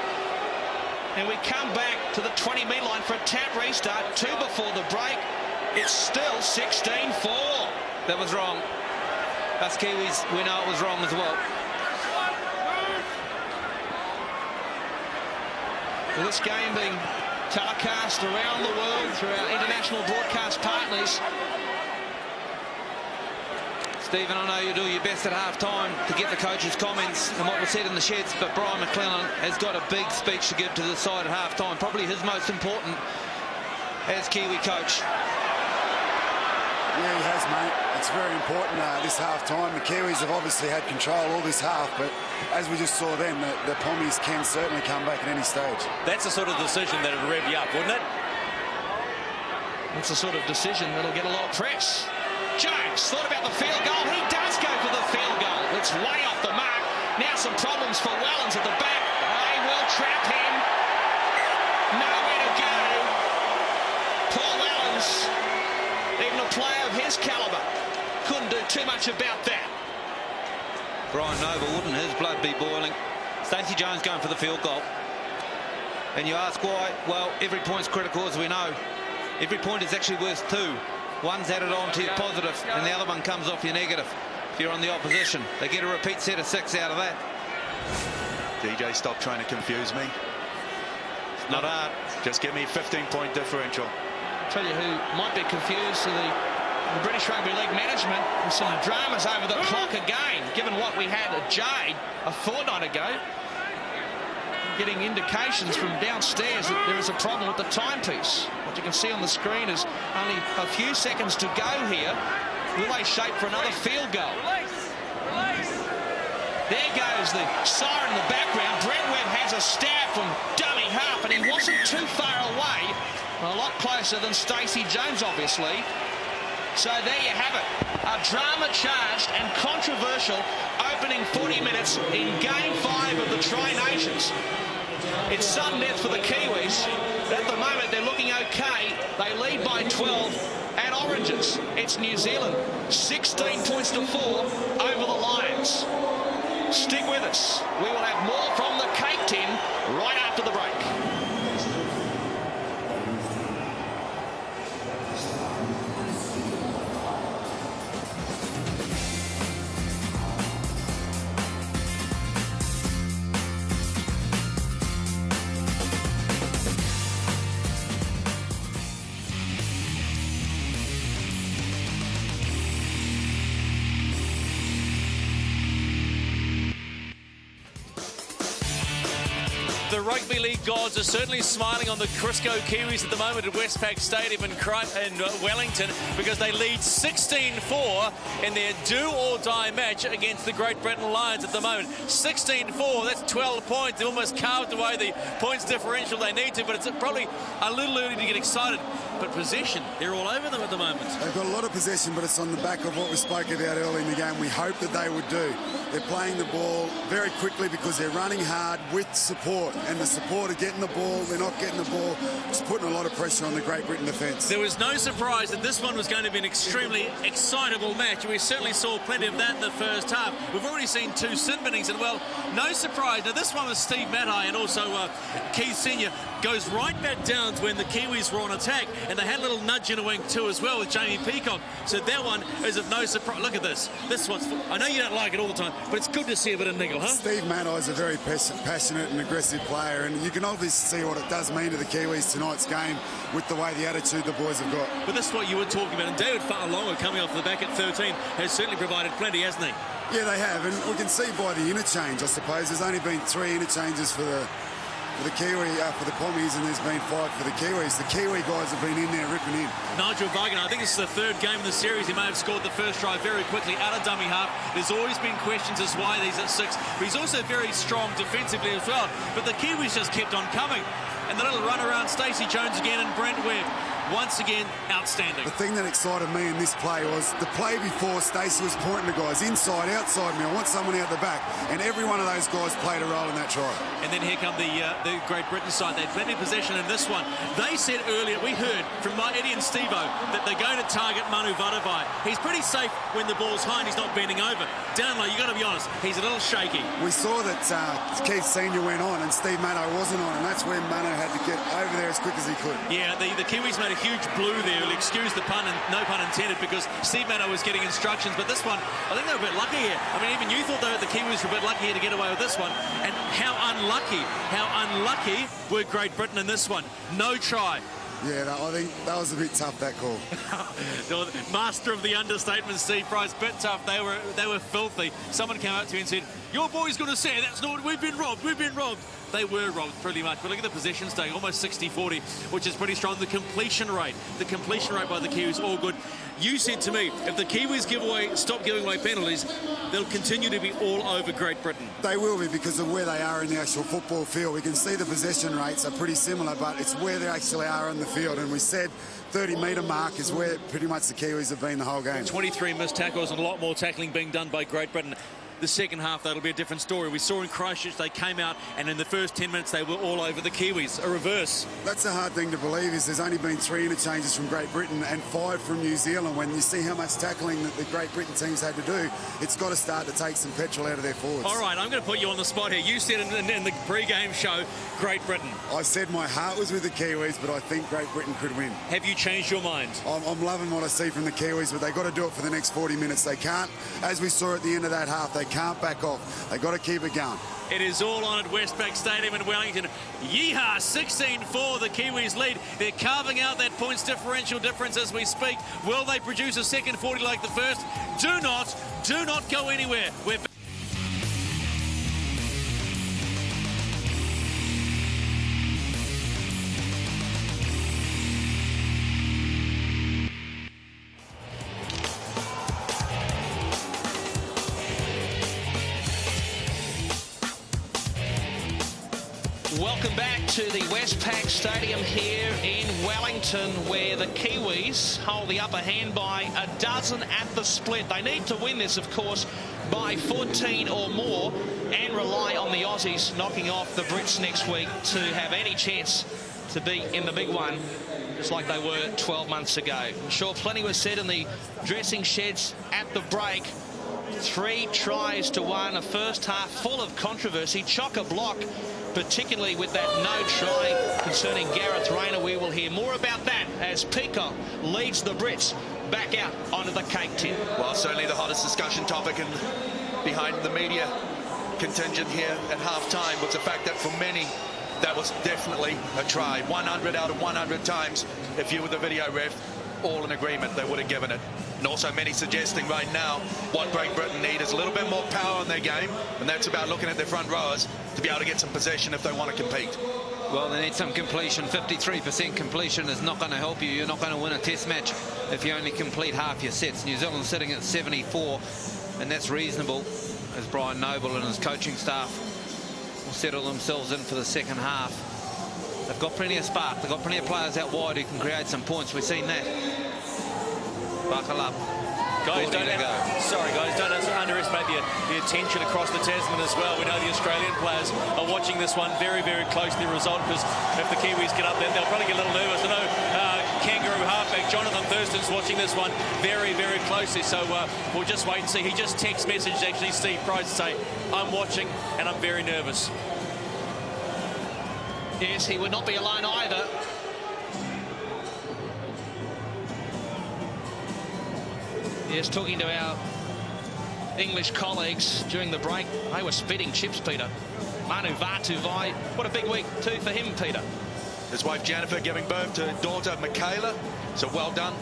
And we come back to the 20-metre line for a tap restart. 2 before the break. It's still 16-4. That was wrong. Us Kiwis, we know it was wrong as well. With this game being telecast around the world through our international broadcast partners. Stephen, I know you do your best at half-time to get the coach's comments and what was said in the sheds, but Brian McClellan has got a big speech to give to the side at half-time, probably his most important as Kiwi coach. Yeah, he has, mate. It's very important this half-time. The Kiwis have obviously had control all this half, but as we just saw then, the Pommies can certainly come back at any stage. That's the sort of decision that would rev you up, wouldn't it? That's the sort of decision that'll get a lot of press. Jones thought about the field goal. He does go for the field goal. It's way off the mark. Now some problems for Wellens at the back. They will trap him. Nowhere to go. Paul Wellens, even a player of his calibre, couldn't do too much about that. Brian Noble, wouldn't his blood be boiling? Stacey Jones going for the field goal. And you ask why? Well, every point's critical, as we know. Every point is actually worth 2. One's added on to your positive, and the other one comes off your negative. If you're on the opposition, they get a repeat set of 6 out of that. DJ, stop trying to confuse me. Not hard. Just give me 15-point differential. I'll tell you who might be confused to the British Rugby League management with some dramas over the clock again, given what we had at Jade a fortnight ago. Getting indications from downstairs that there is a problem with the timepiece. What you can see on the screen is only a few seconds to go here. Will they shape for another field goal? There goes the siren in the background. Brent Webb has a stab from dummy half, and he wasn't too far away. A lot closer than Stacey Jones, obviously. So there you have it. A drama-charged and controversial opening 40 minutes in Game 5 of the Tri-Nations. It's sudden death for the Kiwis. At the moment, they're looking okay. They lead by 12 at Oranges. It's New Zealand. 16 points to 4 over the Lions. Stick with us. We will have more from the Cake Tin right after the break. The Rugby League gods are certainly smiling on the Crisco Kiwis at the moment at Westpac Stadium in Wellington, because they lead 16-4 in their do-or-die match against the Great Britain Lions at the moment. 16-4, that's 12 points. They've almost carved away the points differential they need to, but it's probably a little early to get excited. But possession, they're all over them at the moment. They've got a lot of possession, but it's on the back of what we spoke about early in the game. We hope that they would do. They're playing the ball very quickly because they're running hard with support, and the support are getting the ball, they're not getting the ball. It's putting a lot of pressure on the Great Britain defence. There was no surprise that this one was going to be an extremely excitable match. We certainly saw plenty of that in the first half. We've already seen 2 sin binnings, and well, no surprise. Now this one was Steve Matai and also Keith Senior goes right back down to when the Kiwis were on attack, and they had a little nudge in a wing too as well with Jamie Peacock. So that one is of no surprise. Look at this. This one's, I know you don't like it all the time, but it's good to see a bit of niggle, huh? Steve Matai is a very passionate and aggressive player, and you can obviously see what it does mean to the Kiwis tonight's game with the way the attitude the boys have got. But this is what you were talking about, and David Fa'alogo coming off the back at 13 has certainly provided plenty, hasn't he? Yeah, they have, and we can see by the interchange, I suppose. There's only been 3 interchanges for the Pommies, and there's been 5 for the Kiwis. The Kiwi guys have been in there ripping in. Nigel Wagner, I think this is the 3rd game in the series. He may have scored the first try very quickly out of dummy half. There's always been questions as why he's at 6, but he's also very strong defensively as well. But the Kiwis just kept on coming. And the little run around, Stacey Jones again and Brent Webb. Once again, outstanding. The thing that excited me in this play was the play before. Stacey was pointing to guys inside, outside me. I want someone out the back, and every one of those guys played a role in that try. And then here come the Great Britain side. They had plenty of possession in this one. They said earlier, we heard from Eddie and Steve-O, that they're going to target Manu Vatuvei. He's pretty safe when the ball's high and he's not bending over. Down low, you got to be honest, he's a little shaky. We saw that Keith Senior went on and Steve Matai wasn't on, and that's when Manu had to get over there as quick as he could. Yeah, the Kiwis made a huge blue there. We'll excuse the pun, and no pun intended, because Steve Matai was getting instructions. But this one, I think they were a bit lucky here. I mean, even you thought the Kiwis were a bit lucky here to get away with this one. And how unlucky were Great Britain in this one? No try. Yeah, I think that was a bit tough, that call. Master of the understatement, Steve Price. Bit tough. They were filthy. Someone came up to me and said, "Your boy's going to say that's not. We've been robbed. We've been robbed." They were robbed pretty much. But look at the possession stake, almost 60-40, which is pretty strong. The completion rate by the Kiwis, all good. You said to me, if the Kiwis stop giving away penalties, they'll continue to be all over Great Britain. They will be, because of where they are in the actual football field. We can see the possession rates are pretty similar, but it's where they actually are in the field. And we said 30-metre mark is where pretty much the Kiwis have been the whole game. 23 missed tackles and a lot more tackling being done by Great Britain. the second half, that'll be a different story. We saw in Christchurch, they came out, and in the first 10 minutes, they were all over the Kiwis. A reverse. That's a hard thing to believe, is there's only been 3 interchanges from Great Britain and 5 from New Zealand. When you see how much tackling that the Great Britain teams had to do, it's got to start to take some petrol out of their forwards. All right, I'm going to put you on the spot here. You said in the pre-game show, Great Britain. I said my heart was with the Kiwis, but I think Great Britain could win. Have you changed your mind? I'm loving what I see from the Kiwis, but they've got to do it for the next 40 minutes. They can't, as we saw at the end of that half, they can't back off. They've got to keep it going. It is all on at Westpac Stadium in Wellington. Yeehaw, 16-4, the Kiwis lead. They're carving out that points differential difference as we speak. Will they produce a second 40 like the first? Do not go anywhere. We're Welcome back to the Westpac Stadium here in Wellington, where the Kiwis hold the upper hand by a dozen at the split. They need to win this, of course, by 14 or more and rely on the Aussies knocking off the Brits next week to have any chance to be in the big one, just like they were 12 months ago. I'm sure plenty was said in the dressing sheds at the break. 3 tries to 1, a first half full of controversy, chock-a-block, particularly with that no try concerning Gareth Rayner. We will hear more about that as Peacock leads the Brits back out onto the cake tin. Well, certainly the hottest discussion topic and behind the media contingent here at half-time was the fact that for many, that was definitely a try. 100 out of 100 times, if you were the video ref, all in agreement, they would have given it. And also many suggesting right now what Great Britain need is a little bit more power in their game, and that's about looking at their front rowers to be able to get some possession if they want to compete. Well, they need some completion. 53% completion is not going to help you. You're not going to win a test match if you only complete half your sets. New Zealand's sitting at 74, and that's reasonable, as Brian Noble and his coaching staff will settle themselves in for the second half. They've got plenty of spark. They've got plenty of players out wide who can create some points. We've seen that. Buckle up. Guys, don't underestimate the attention across the Tasman as well. We know the Australian players are watching this one very, very closely, the result, because if the Kiwis get up there, they'll probably get a little nervous. I know Kangaroo halfback Jonathan Thurston's watching this one very, very closely, so we'll just wait and see. He just text messaged actually Steve Price to say, I'm watching and I'm very nervous. Yes, he would not be alone either. Yes, talking to our English colleagues during the break, they were spitting chips, Peter. Manu Vatuvai, what a big week too for him, Peter. His wife Jennifer giving birth to daughter Michaela, so well done.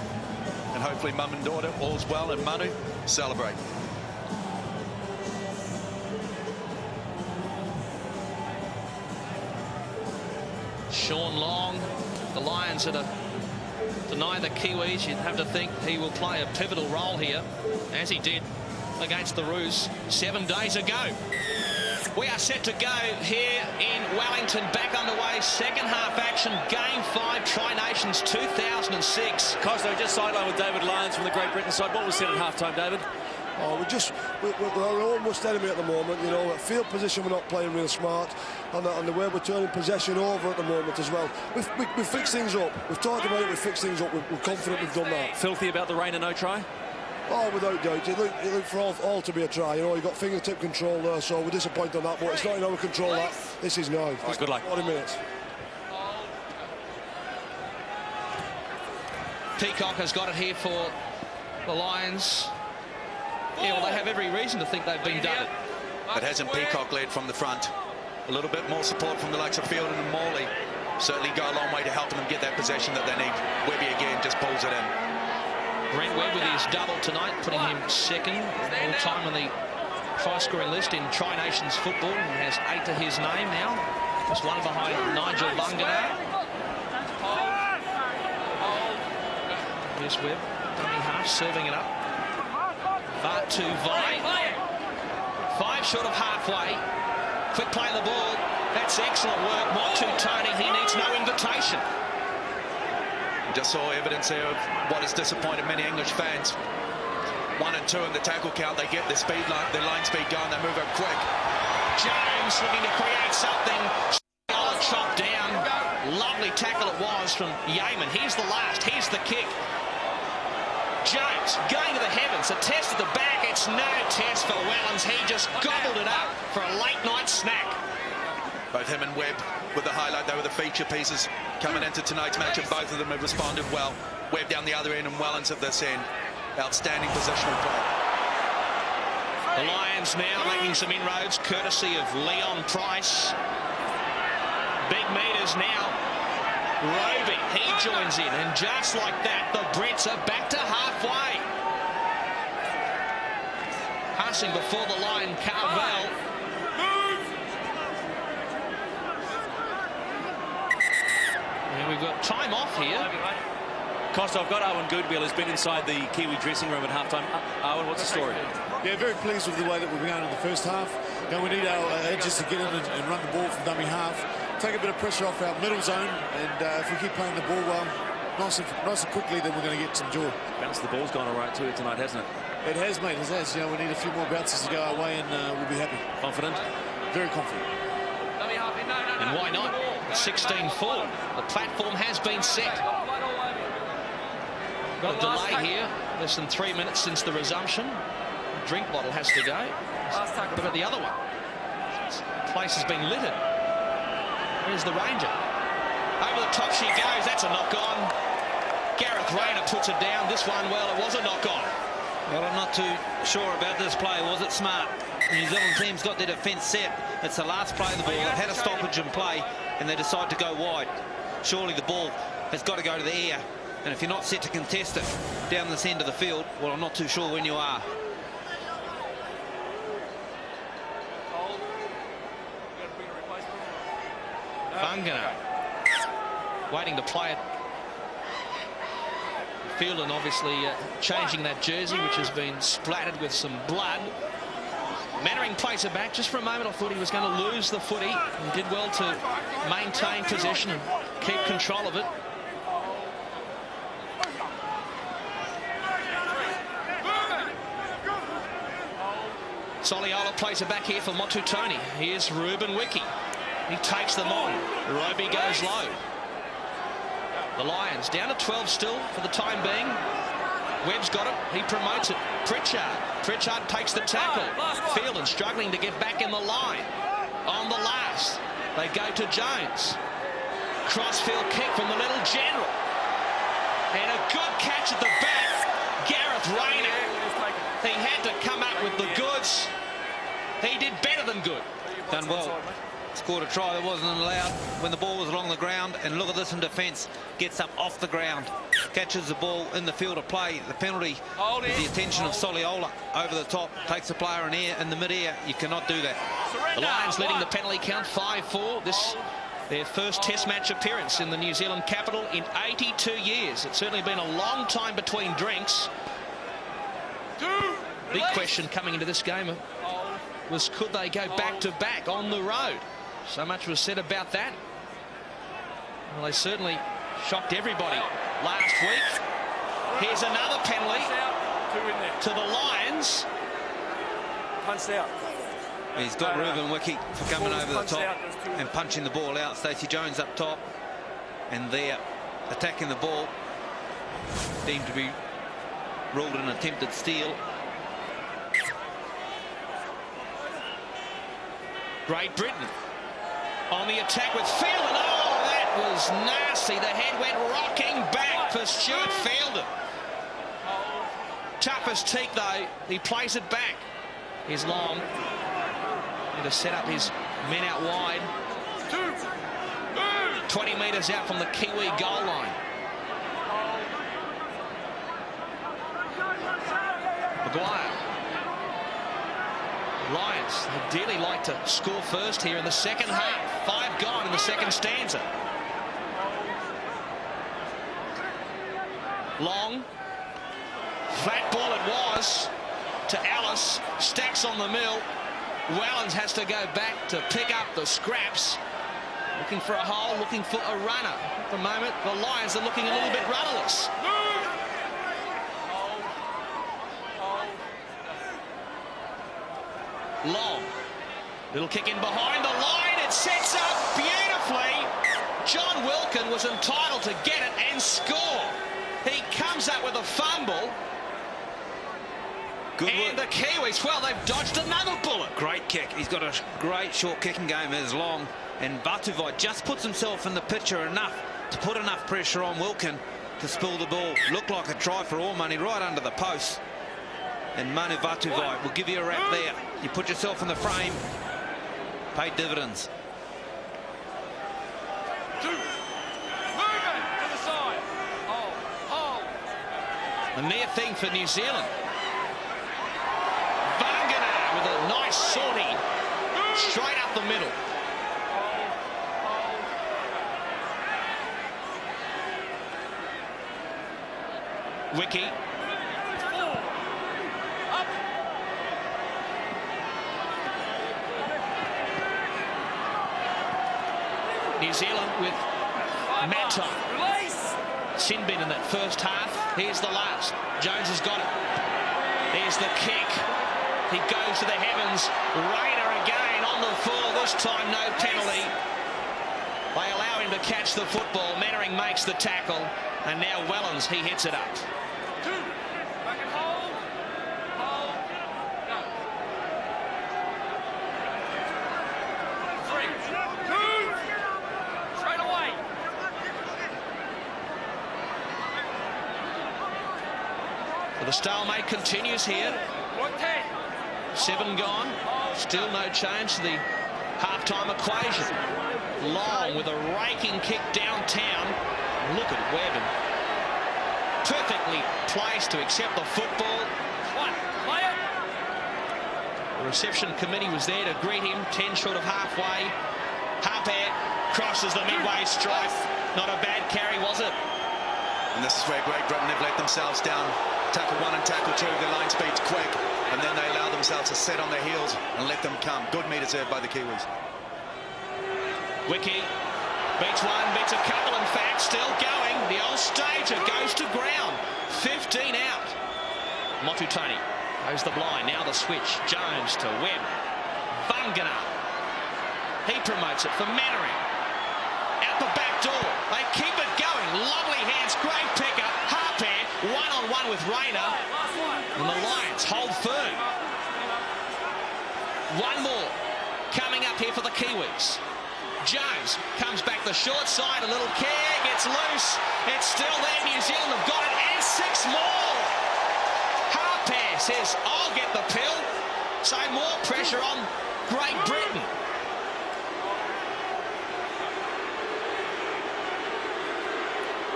And hopefully mum and daughter, all's well, and Manu, celebrate. Sean Long, the Lions that are deny the Kiwis. You'd have to think he will play a pivotal role here, as he did against the Roos 7 days ago. We are set to go here in Wellington, back underway, second half action, Game 5, Tri-Nations 2006. Costa just sidelined with David Lyons from the Great Britain side. What was said at half-time, David? Oh, we're almost enemy at the moment, you know. At field position, we're not playing real smart, and the way we're turning possession over at the moment as well. We've fixed things up. We've talked about it. We've fixed things up. We're confident we've done that. Filthy about the Rayner no try? Oh, without doubt. It looked for all to be a try. You know, you got fingertip control there, so we're disappointed on that. But it's not in our control. That this is now. Right, good luck. 40 minutes. Peacock has got it here for the Lions. Yeah, well, they have every reason to think they've been done. But hasn't Peacock led from the front? A little bit more support from the likes of Fielden and Morley certainly go a long way to helping them get that possession that they need. Webby again just pulls it in. Brent Webb with his double tonight, putting him second all-time on the try-scoring list in Tri-Nations football. He has 8 to his name now. Just one behind Nigel Bunganar. Here's Webb, dummy half, serving it up. Vatuvai. 5 short of halfway. Quick play of the ball. That's excellent work. Motu Tony, he needs no invitation. Just saw evidence there of what has disappointed many English fans. 1 and 2 in the tackle count. They get their line speed going. They move up quick. Jones looking to create something. Chopped down. Lovely tackle it was from Yeaman. Here's the last. Here's the kick. Jones going to the heavens. A test at the back. It's no test for Wellens. He just gobbled it up for a late night snack. Both him and Webb with the highlight. They were the feature pieces coming into tonight's match, and both of them have responded well. Webb down the other end and Wellens at this end. Outstanding positional play. The Lions now making some inroads courtesy of Leon Price. Big meters now. Roby, he joins in, and just like that, the Brits are back to halfway. Passing before the line, Carvel. And we've got time off here. Costa, I've got Owen Goodwill, who's been inside the Kiwi dressing room at halftime. Owen, what's the story? Yeah, very pleased with the way that we've been going in the first half. You know, we need our edges to get in and run the ball from dummy half. Take a bit of pressure off our middle zone, and if we keep playing the ball well, nice and quickly, then we're going to get some joy. Bounce the ball's gone all right too tonight, hasn't it? It has, mate. It has. You know, we need a few more bounces to go our way, and we'll be happy. Confident? Very confident. And why not? 16-4. The platform has been set. Got a delay here. Less than 3 minutes since the resumption. The drink bottle has to go. What about the other one? The place has been littered. There's the Ranger. Over the top she goes. That's a knock-on. Gareth Rayner puts it down. This one, well, it was a knock-on. Well, I'm not too sure about this play. Was it smart? The New Zealand team's got their defence set. It's the last play of the ball. They've had a stoppage in play, and they decide to go wide. Surely the ball has got to go to the air. And if you're not set to contest it down this end of the field, well, I'm not too sure when you are. Vangana waiting to play it. Fielden obviously changing that jersey, which has been splattered with some blood. Mannering plays it back. Just for a moment I thought he was going to lose the footy. He did well to maintain possession and keep control of it. Soliola plays it back here for Motutoni. Here's Ruben Wiki. He takes them on. Roby goes low. The Lions down to 12 still for the time being. Webb's got it. He promotes it. Pritchard takes the tackle. Fielden struggling to get back in the line. On the last. They go to Jones. Crossfield kick from the little general. And a good catch at the back. Gareth Rayner. He had to come up with the goods. He did better than good. Done well. Scored a try that wasn't allowed when the ball was along the ground, and look at this in defence. Gets up off the ground, catches the ball in the field of play. The penalty with the attention of Soliola over the top, takes the player in the mid-air. You cannot do that. The Lions leading the penalty count 5-4. This their first test match appearance in the New Zealand capital in 82 years. It's certainly been a long time between drinks. Big question coming into this game was, could they go back-to-back on the road? So much was said about that. Well, they certainly shocked everybody last week. Here's another penalty to the Lions. Punched out. He's got Ruben Wiki for coming over the top and punching the ball out. Stacey Jones up top, and they're attacking the ball. Deemed to be ruled an attempted steal. Great Britain on the attack with Fielden. Oh, that was nasty. The head went rocking back for Stuart Fielden. Tough as teak, though. He plays it back. Here's Long. Need to set up his men out wide. 20 metres out from the Kiwi goal line. Maguire. Lions ideally like to score first here in the second half. 5 gone in the second stanza. Long. Flat ball it was to Alice. Stacks on the mill. Wellens has to go back to pick up the scraps. Looking for a hole, looking for a runner. At the moment, the Lions are looking a little bit rudderless. Long. Little kick in behind the line. It sets up beautifully. John Wilkin was entitled to get it and score. He comes up with a fumble. Good and work. The Kiwis, well, they've dodged another bullet. Great kick. He's got a great short kicking game as Long. And Vatuvei just puts himself in the picture enough to put enough pressure on Wilkin to spill the ball. Looked like a try for all money right under the post. And Manu Vatuvei will give you a wrap there. You put yourself in the frame. Paid dividends. A near thing for New Zealand. Vangana with a nice sortie straight up the middle. Wiki. New Zealand with Manton. Sin bin in that first half. Here's the last. Jones has got it. There's the kick. He goes to the heavens. Rayner again on the full. This time no penalty. They allow him to catch the football. Mannering makes the tackle. And now Wellens, he hits it up. The stalemate continues here. 7 gone. Still no change to the half-time equation. Long with a raking kick downtown. Look at Webb. Perfectly placed to accept the football. The reception committee was there to greet him. 10 short of halfway. Harper crosses the midway stripe. Not a bad carry, was it? And this is where Great Britain have let themselves down. Tackle 1 and tackle 2, the line speed's quick, and then they allow themselves to set on their heels and let them come. Good meter served by the Kiwis. Wiki beats one, beats a couple, in fact, still going. The old stager goes to ground. 15 out. Motutoni goes the blind, now the switch. Jones to Webb. Vangana. He promotes it for Mannering. Out the back door. They keep it going. Lovely hands, great pickup. Harper, one-on-one with Rayner. And the Lions hold firm. One more coming up here for the Kiwis. Jones comes back the short side, a little care, gets loose. It's still there. New Zealand have got it, and 6 more. Harper says, I'll get the pill. So more pressure on Great Britain.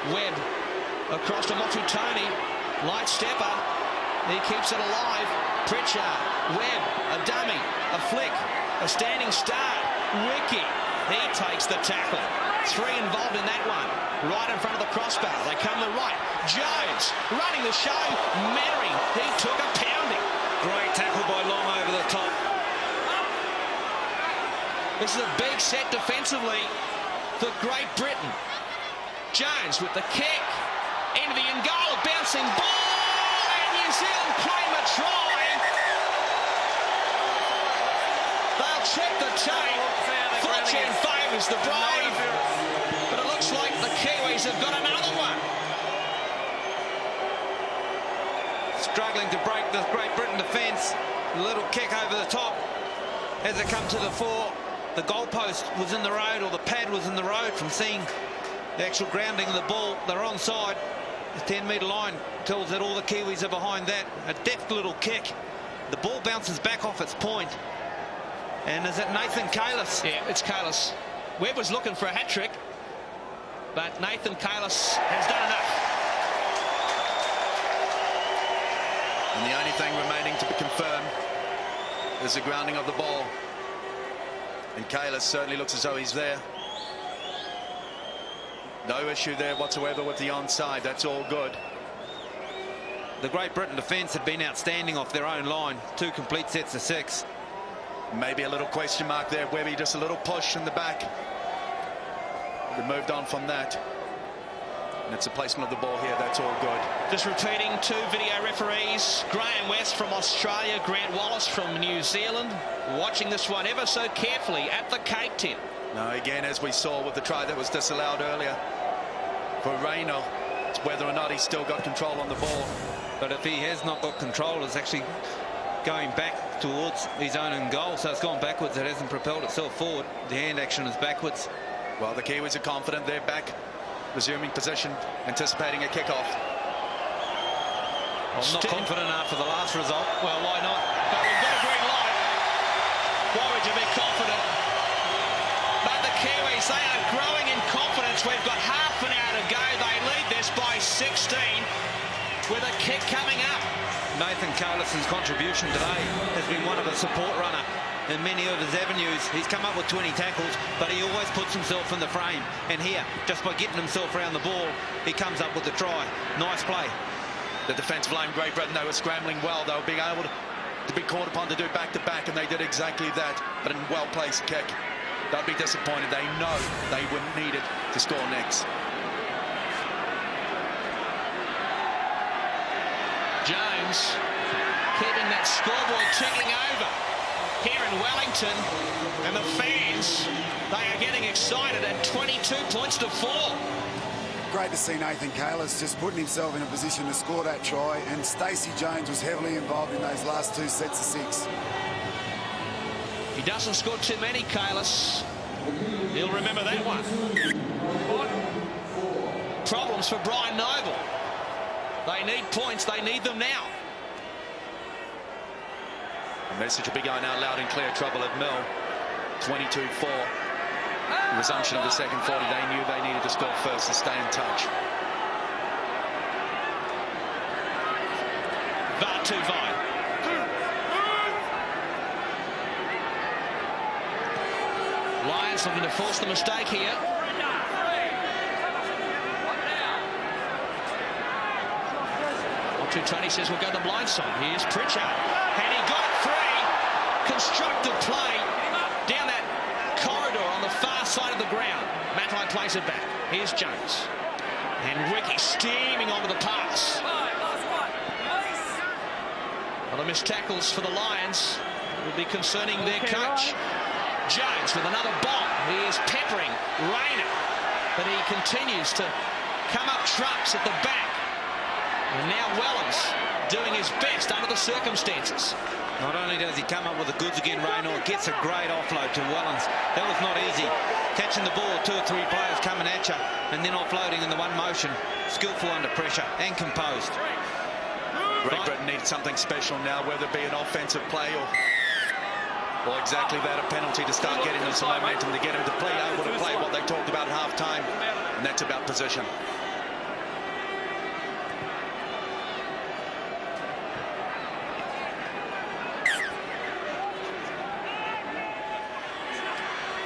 Webb across to Motutoni. Light stepper. He keeps it alive. Pritchard. Webb. A dummy. A flick. A standing start. Wiki. He takes the tackle. 3 involved in that one. Right in front of the crossbar. They come to the right. Jones running the show. Mannering. He took a pounding. Great tackle by Long over the top. This is a big set defensively for Great Britain. Jones with the kick into the Angola bouncing ball, and New Zealand claim a try. They'll check the tape. Fletcher favours the Brave, but it looks like the Kiwis have got another one. Struggling to break the Great Britain defence. A little kick over the top. As it come to the fore, the goalpost was in the road, or the pad was in the road from seeing the actual grounding of the ball. They're onside. The 10-metre line tells that all the Kiwis are behind that. A deft little kick. The ball bounces back off its point. And is it Nathan Kalis? Yeah, it's Kalis. Webb was looking for a hat-trick, but Nathan Kalis has done enough. And the only thing remaining to be confirmed is the grounding of the ball. And Kalis certainly looks as though he's there. No issue there whatsoever with the onside. That's all good. The Great Britain defence have been outstanding off their own line. 2 complete sets of 6. Maybe a little question mark there. Webby just a little push in the back. They moved on from that. And it's a placement of the ball here. That's all good. Just repeating, 2 video referees, Graham West from Australia, Grant Wallace from New Zealand, watching this one ever so carefully at the cake tin. No, again, as we saw with the try that was disallowed earlier for Reynolds, it's whether or not he's still got control on the ball. But if he has not got control, it's actually going back towards his own goal, so it's gone backwards. It hasn't propelled itself forward. The hand action is backwards. Well, the Kiwis are confident. They're back, resuming possession, anticipating a kickoff. I'm not confident after the last result. Well, why not? But we've got a green light. Why would you be confident? But the Kiwis, they are growing in confidence. We've got half an hour to go. They lead this by 16 with a kick coming up. Nathan Carlison's contribution today has been one of a support runner in many of his avenues. He's come up with 20 tackles, but he always puts himself in the frame. And here, just by getting himself around the ball, he comes up with the try. Nice play. The defensive line, Great Britain, they were scrambling well. They were being able to be called upon to do back-to-back, and they did exactly that. But a well-placed kick. They'll be disappointed. They know they were needed to score next. Jones keeping that scoreboard ticking over here in Wellington, and the fans, they are getting excited at 22 points to 4. Great to see Nathan Kalis just putting himself in a position to score that try, and Stacey Jones was heavily involved in those last 2 sets of 6. He doesn't score too many, Kalis. He'll remember that one. Problems for Brian Noble. They need points. They need them now. The message will be going out loud and clear. Trouble at Mill. 22-4. Resumption of the second 40. They knew they needed to score first to stay in touch. Vatuvai. Lions looking to force the mistake here. Tony says we'll go the blind side. Here's Pritchard, and he got it free. Constructive play down that corridor on the far side of the ground. Matai plays it back. Here's Jones, and Ricky steaming onto the pass. Well, the missed tackles for the Lions will be concerning their coach. Jones with another bomb. He is peppering Rayner, but he continues to come up trumps at the back. And now Wellens doing his best under the circumstances. Not only does he come up with the goods again, Reynolds gets a great offload to Wellens. That was not easy. Catching the ball, 2 or 3 players coming at you, and then offloading in the one motion. Skillful under pressure and composed. Great Britain needs something special now, whether it be an offensive play or exactly that, a penalty to start getting them some momentum, to get them to play, able to play what they talked about at half-time, and that's about position.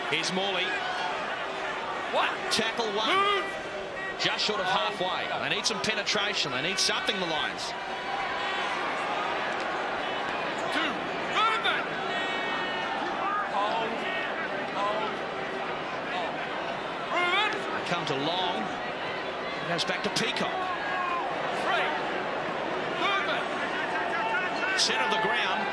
Here's Morley. What? Tackle 1. Just short of halfway. They need some penetration. They need something, the Lions. 2. Movement. Hold. They come to Long. It goes back to Peacock. 3. Movement. Centre of the ground.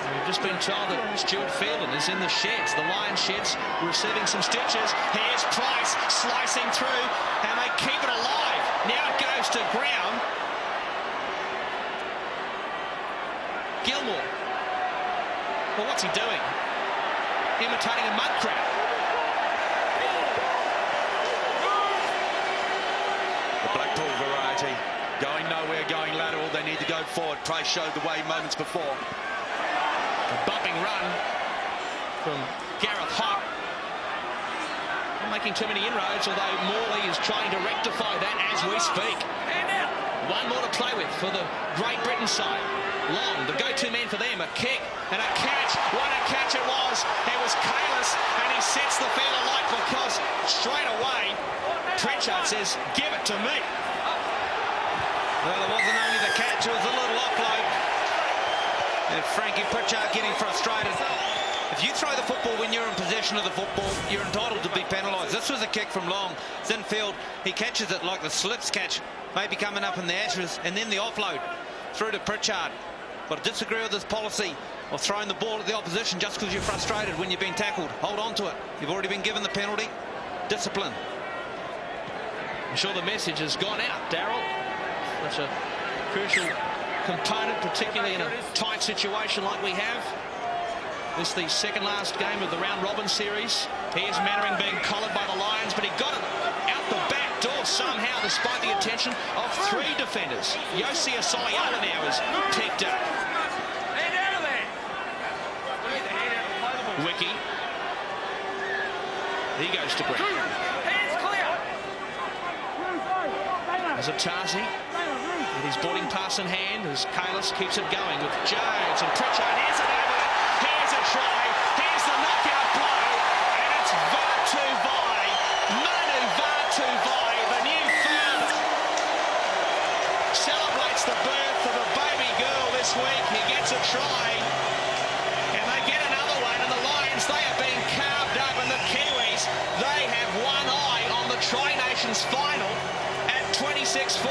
We've just been told that Stuart Fielden is in the sheds, the Lions sheds, receiving some stitches. Here's Price slicing through, and they keep it alive. Now it goes to ground. Gilmore. Well, what's he doing? Imitating a mud crab. The Blackpool variety. Going nowhere, going lateral. They need to go forward. Price showed the way moments before. A bumping run from Gareth Hock. Not making too many inroads, although Morley is trying to rectify that as we speak. One more to play with for the Great Britain side. Long, the go-to man for them, a kick and a catch. What a catch it was. It was Kalis, and he sets the field alight because straight away, Pritchard says, give it to me. Well, it wasn't only the catch, it was a little offload. And Frankie Pritchard getting frustrated. If you throw the football when you're in possession of the football, you're entitled to be penalised. This was a kick from Long. It's infield. He catches it like the slips catch maybe coming up in the Ashes, and then the offload through to Pritchard. But I disagree with this policy of throwing the ball at the opposition just because you're frustrated when you've been tackled. Hold on to it. You've already been given the penalty. Discipline. I'm sure the message has gone out, Daryl. Such a crucial component, particularly in a tight situation like we have. This is the second last game of the round-robin series. Here's Mannering being collared by the Lions, but he got it out the back door somehow, despite the attention of 3 defenders. Yosia Soliola now is picked up. Wiki. He goes to Brett. There's a Tazi with his boarding pass in hand as Kalis keeps it going with Jones and Pritchard. Here's an over. Here's a try. Here's the knockout blow. And it's Vatuvai. Manu Vatuvai, the new father, celebrates the birth of a baby girl this week. He gets a try. And they get another one. And the Lions, they are being carved up. And the Kiwis, they have one eye on the Tri-Nations final at 26-4.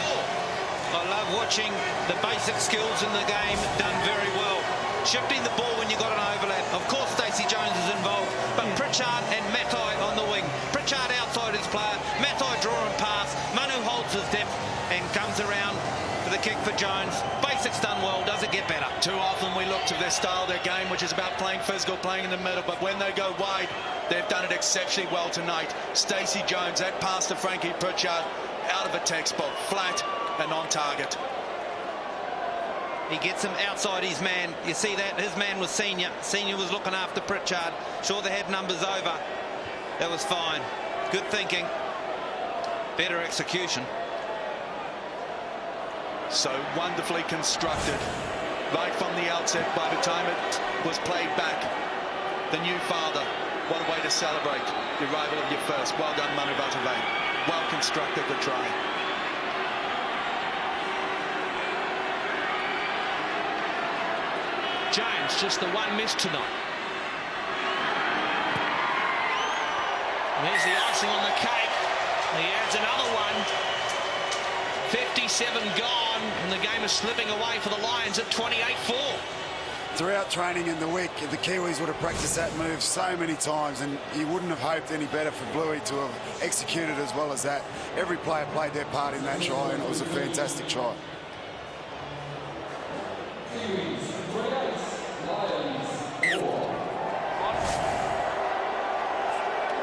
I love watching the basic skills in the game done very well. Shifting the ball when you got an overlap. Of course, Stacey Jones is involved, but Pritchard and Matai on the wing. Pritchard outside his player, Matai drawing pass. Manu holds his depth and comes around for the kick for Jones. Basics done well. Does it get better? Too often we look to their style, their game, which is about playing physical, playing in the middle, but when they go wide, they've done it exceptionally well tonight. Stacey Jones, that pass to Frankie Pritchard, out of a textbook, flat and on target. He gets him outside his man. You see that? His man was Senior. Senior was looking after Pritchard. Sure, they had numbers over. That was fine. Good thinking. Better execution. So wonderfully constructed. Right from the outset, by the time it was played back. The new father. What a way to celebrate the arrival of your first. Well done, Manu Vatuvai. Well constructed, the try. Jones, just the one miss tonight. And there's the icing on the cake. He adds another one. 57 gone, and the game is slipping away for the Lions at 28-4. Throughout training in the week, the Kiwis would have practiced that move so many times, and you wouldn't have hoped any better for Bluey to have executed as well as that. Every player played their part in that try, and it was a fantastic try.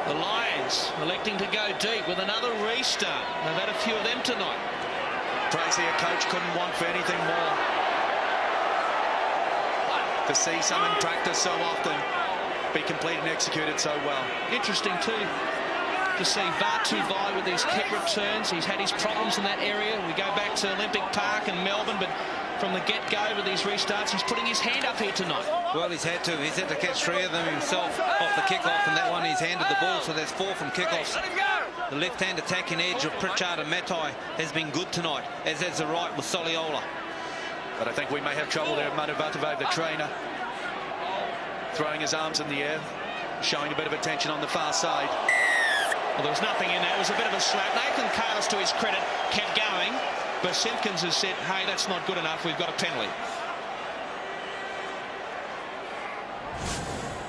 The Lions electing to go deep with another restart. They've had a few of them tonight. Praise their coach, couldn't want for anything more. To see some in practice so often be completed and executed so well. Interesting too to see Vatuvai with these kick returns. He's had his problems in that area. We go back to Olympic Park in Melbourne, but from the get-go with these restarts, he's putting his hand up here tonight. Well, he's had to. He's had to catch 3 of them himself off the kick-off, and that one he's handed the ball, so there's 4 from kick-offs. The left-hand attacking edge of Pritchard and Matai has been good tonight, as has the right with Soliola. But I think we may have trouble there. Manu Vatuvai, the trainer, throwing his arms in the air, showing a bit of attention on the far side. Well, there was nothing in there. It was a bit of a slap. Nathan Kalis, to his credit, kept going. But Simpkins has said, hey, that's not good enough. We've got a penalty.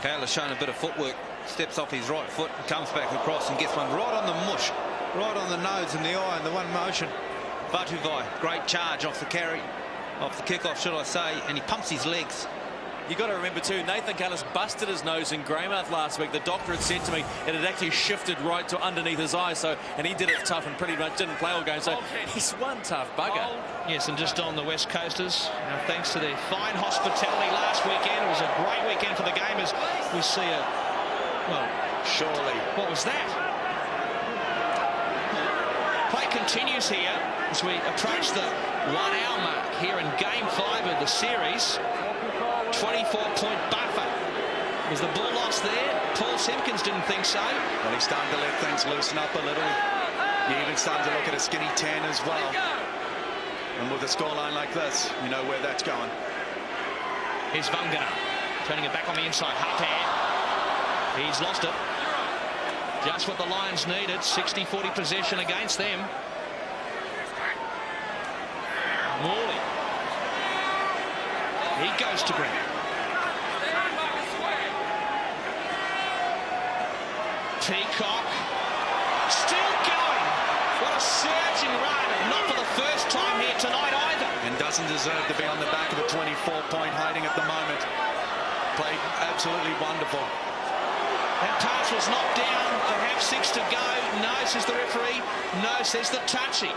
Kalis showing a bit of footwork. Steps off his right foot and comes back across and gets one right on the mush. Right on the nose and the eye in the one motion. Vatuvai, great charge off the carry. Off the kickoff, should I say, and he pumps his legs. You got to remember too, Nathan Kalis busted his nose in Greymouth last week. The doctor had said to me it had actually shifted right to underneath his eye, so and he did it tough and pretty much didn't play all game. So he's one tough bugger. Yes, and just on the West Coasters, thanks to their fine hospitality last weekend, it was a great weekend for the game as we see a, well, surely. What was that? Play continues here as we approach the 1 hour mark here in Game 5 of the series. 24-point buffer. Was the ball lost there? Paul Simpkins didn't think so. Well, he's starting to let things loosen up a little. You're even starting to look at a skinny 10 as well. And with a scoreline like this, you know where that's going. Here's Vangana turning it back on the inside. Half hand. He's lost it. Just what the Lions needed. 60-40 possession against them. Morley. He goes to ground. Peacock still going. What a surging run. Not for the first time here tonight either. And doesn't deserve to be on the back of a 24-point hiding at the moment. Played absolutely wonderful. That pass was knocked down. They have 6 to go. No, says the referee. No, says the touchy.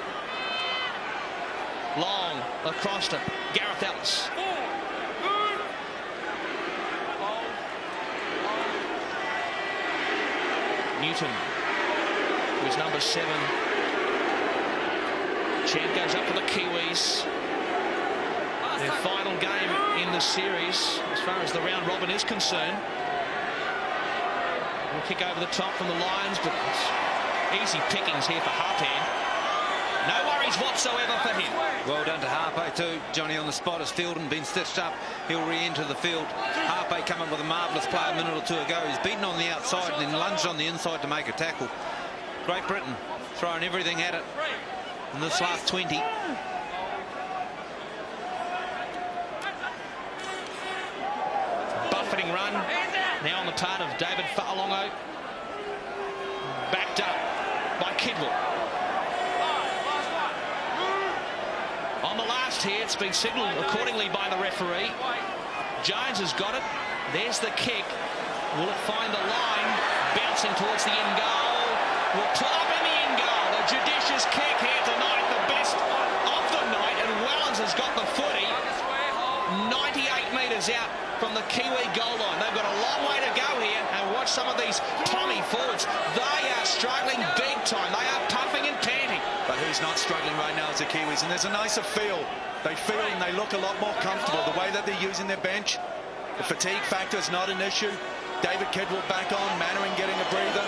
Long across to Gareth Ellis. Newton, who's number 7. Champ goes up for the Kiwis. Their final game in the series, as far as the round robin is concerned. We'll kick over the top from the Lions, but it's easy pickings here for Harpan. No worries whatsoever for him. Well done to Harpe too. Johnny on the spot as Fielden been stitched up. He'll re-enter the field. Harpe coming with a marvellous play a minute or two ago. He's beaten on the outside and then lunged on the inside to make a tackle. Great Britain throwing everything at it in this last 20. Buffeting run now on the part of David Fa'alongo. Backed up by Kidwell. On the last here, it's been signalled accordingly by the referee. Jones has got it. There's the kick. Will it find the line? Bouncing towards the in goal. Will pull up in the in goal. The judicious kick here tonight. The best of the night. And Wellens has got the footy 98 metres out from the Kiwi goal line. They've got a long way to go here. And watch some of these Tommy forwards. They are struggling big time. They are puffing and panting. But who's not struggling right now is the Kiwis, and there's a nicer feel. They feel and they look a lot more comfortable. The way that they're using their bench, the fatigue factor is not an issue. David Kidwell back on, Mannering getting a breather.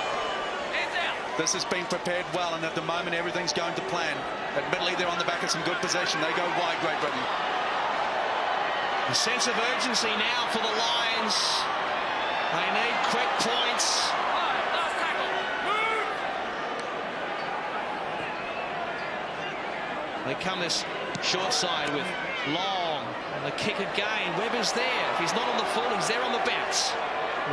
This has been prepared well, and at the moment everything's going to plan. Admittedly, they're on the back of some good possession. They go wide, Great Britain. A sense of urgency now for the Lions. They need quick points. They come this short side with Long, and the kick again. Webber's there. If he's not on the full, he's there on the bounce.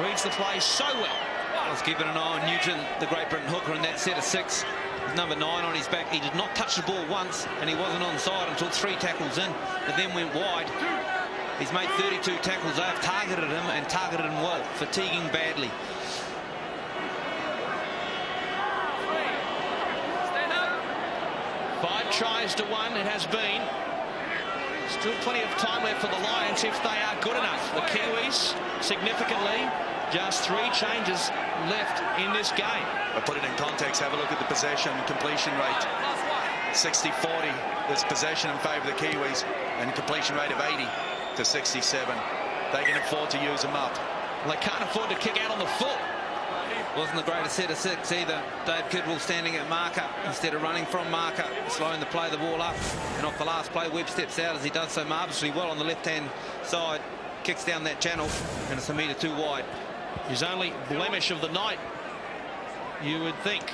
Reads the play so well. I was keeping an eye on Newton, the Great Britain hooker, in that set of 6. With number 9 on his back. He did not touch the ball once, and he wasn't onside until 3 tackles in, but then went wide. He's made 32 tackles. They have targeted him, and targeted him well, fatiguing badly. Tries to 1, it has been. Still plenty of time left for the Lions if they are good enough. The Kiwis, significantly, just 3 changes left in this game. But put it in context, have a look at the possession completion rate. 60-40 is possession in favour of the Kiwis, and completion rate of 80 to 67. They can afford to use them up. Well, they can't afford to kick out on the foot. Wasn't the greatest set of 6 either. Dave Kidwell standing at marker instead of running from marker, slowing the play the ball up. And off the last play, Webb steps out as he does so marvellously well on the left-hand side. Kicks down that channel, and it's a metre too wide. His only blemish of the night, you would think.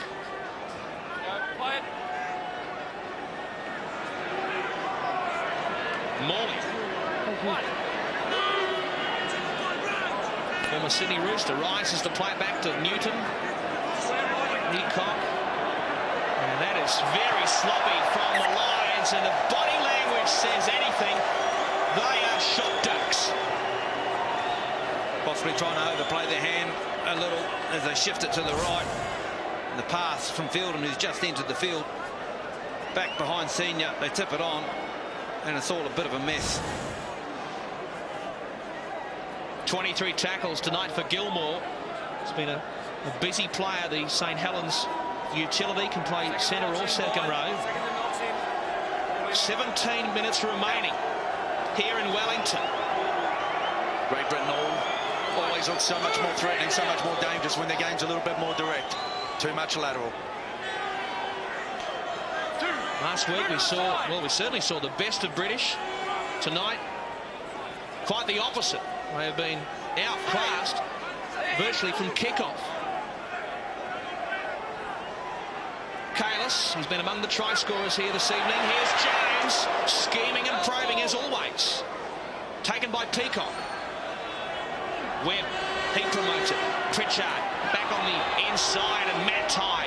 Morley. Former Sydney Rooster rises to play back to Newton. Peacock. And that is very sloppy from the Lions, and the body language says anything. They are shot ducks. Possibly trying to overplay their hand a little as they shift it to the right. And the pass from Fielden, who's just entered the field. Back behind Senior, they tip it on, and it's all a bit of a mess. 23 tackles tonight for Gilmore. It's been a busy player. The St Helens utility can play centre or second row. 17 minutes remaining here in Wellington. Great Britain always looks so much more threatening, so much more dangerous when the game's a little bit more direct. Too much lateral. Last week we certainly saw the best of British. Tonight, quite the opposite. They have been outclassed virtually from kickoff. Kayla Ellis, he's been among the try scorers here this evening. Here's Jones, scheming and probing as always. Taken by Peacock. Webb, he promotes it. Pritchard back on the inside, and Matai.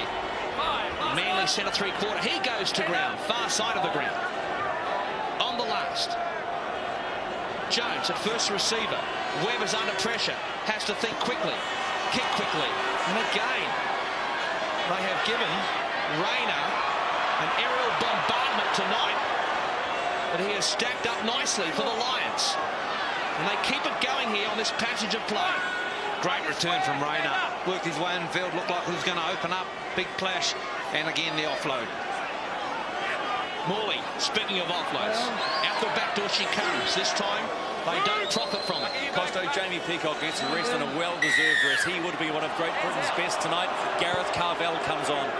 Manly centre three-quarter. He goes to ground, far side of the ground. On the last. Jones at first receiver. Webb is under pressure. Has to think quickly. Kick quickly. And again, they have given Rayner an aerial bombardment tonight. But he has stacked up nicely for the Lions. And they keep it going here on this passage of play. Great return from Rayner. Worked his way in field, looked like he was going to open up. Big clash, and again the offload. Morley, speaking of offloads, out the back door she comes. This time, they don't profit from it. Costo, Jamie Peacock gets a rest and a well-deserved rest. He would be one of Great Britain's best tonight. Gareth Carvell comes on.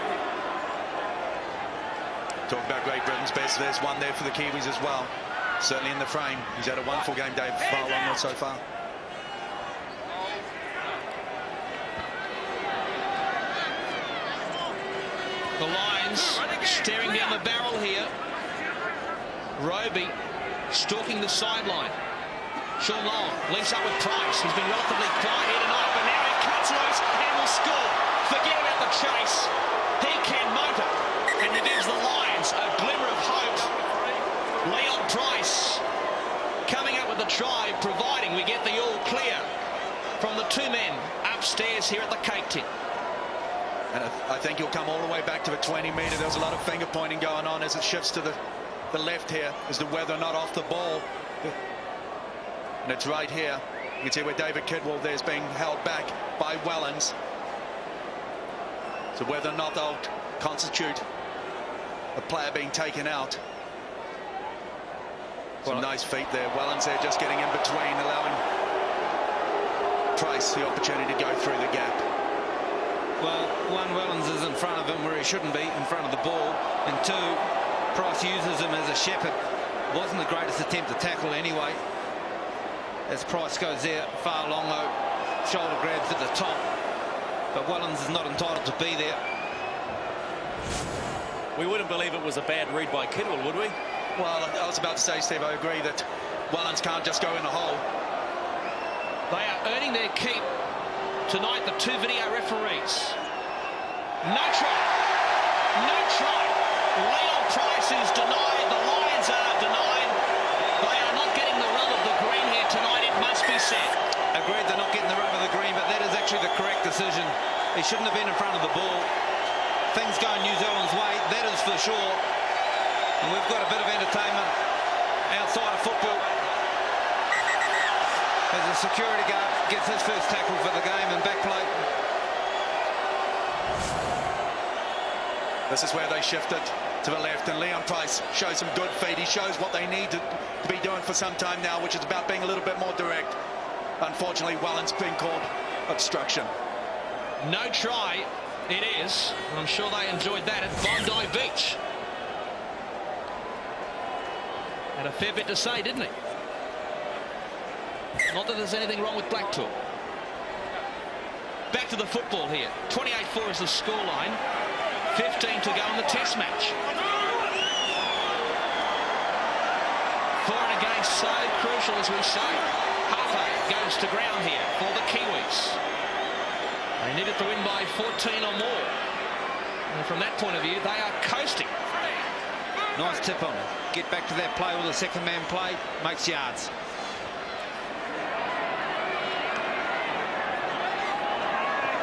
Talk about Great Britain's best. There's one there for the Kiwis as well. Certainly in the frame. He's had a wonderful game, Dave Farlong, so far. The Lions staring down the barrel here. Roby stalking the sideline. Sean Long links up with Price. He's been relatively quiet here tonight, but now he cuts loose and will score. Forget about the chase. He can motor, and it gives the Lions a glimmer of hope. Leon Price coming up with the try, providing we get the all clear from the two men upstairs here at the Cake Tin. And I think he'll come all the way back to the 20-metre. There's a lot of finger pointing going on as it shifts to the left here as to whether or not off the ball. And it's right here. You can see where David Kidwell there's being held back by Wellens. So whether or not they'll constitute a player being taken out. Some nice feet there. Wellens there just getting in between, allowing Price the opportunity to go through the gap. Well, one, Wellens is in front of him where he shouldn't be, in front of the ball. And two, Price uses him as a shepherd. Wasn't the greatest attempt to tackle anyway. As Price goes there, far long, shoulder grabs at the top. But Wellens is not entitled to be there. We wouldn't believe it was a bad read by Kidwell, would we? Well, I was about to say, Steve, I agree that Wellens can't just go in the hole. They are earning their keep tonight, the two video referees. No try. No try. Leon Price is denied. The Lions are denied. They are not getting the rub of the green here tonight, it must be said. Agreed, they're not getting the rub of the green, but that is actually the correct decision. He shouldn't have been in front of the ball. Things going New Zealand's way, that is for sure. And we've got a bit of entertainment outside of football. As the security guard gets his first tackle for the game and back play. This is where they shifted to the left, and Leon Price shows some good feet. He shows what they need to be doing for some time now, which is about being a little bit more direct. Unfortunately, Wellens being called obstruction. No try, it is. I'm sure they enjoyed that at Bondi Beach. Had a fair bit to say, didn't he? Not that there's anything wrong with Blackpool. Back to the football here. 28-4 is the scoreline. 15 to go in the test match. For and against, so crucial as we say. Harper goes to ground here for the Kiwis. They needed to win by 14 or more. And from that point of view, they are coasting. Nice tip on it. Get back to that play with a second man play. Makes yards.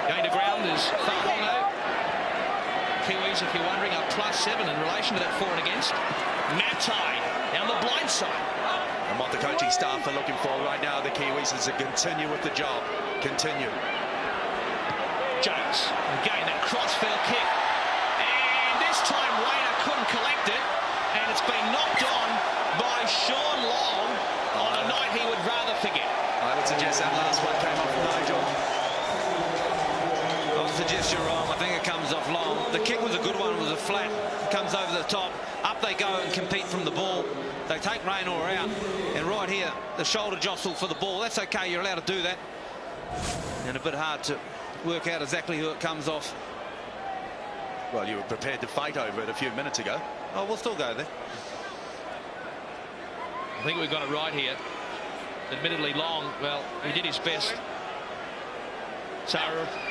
Going to ground is Fa'aongo. Kiwis, if you're wondering, are +7 in relation to that for and against. Matai down the blind side. And what the coaching staff are looking for right now, the Kiwis, is to continue with the job. Continue. Jones, again, that crossfield kick. And this time Rayner couldn't collect it. And it's been knocked on by Sean Long on a night he would rather forget. I would suggest that last one came off Nigel. I would suggest you're wrong. I think it comes off Long. The kick was a good one. It was a flat. It comes over the top. Up they go and compete from the ball. They take Rayner out. And right here, the shoulder jostle for the ball. That's okay. You're allowed to do that. And a bit hard to work out exactly who it comes off. Well, you were prepared to fight over it a few minutes ago. Oh, we'll still go there. I think we got it right here. Admittedly long. Well, he did his best. So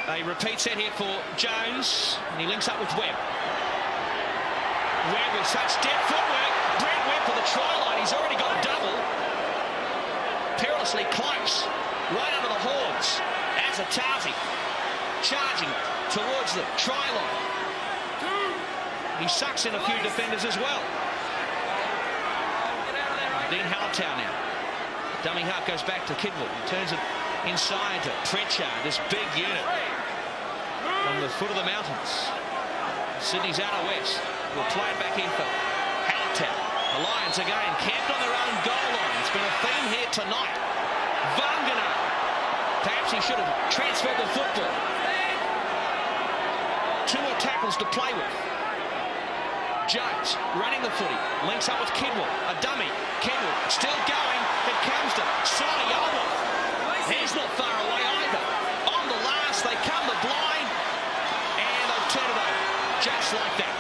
a repeat set here for Jones, and he links up with Webb. Webb with such deft footwork. Brent Webb for the try line. He's already got a double. Perilously close. Right under the horns. Azatazi charging towards the try line. He sucks in a few defenders as well. Dean Hallertau now. Dummy half goes back to Kidwell. He turns it inside to Pritchard, this big unit from the foot of the mountains. Sydney's out of west. We'll play it back in for Hallertau. The Lions again camped on their own goal line. It's been a theme here tonight. Vangana. Perhaps he should have transferred the football. 2 more tackles to play with. Jones running the footy, links up with Kidwell, a dummy. Kidwell still going. It comes to Sarayola. He's not far away either. On the last, they come the blind, and they've turned it over just like that.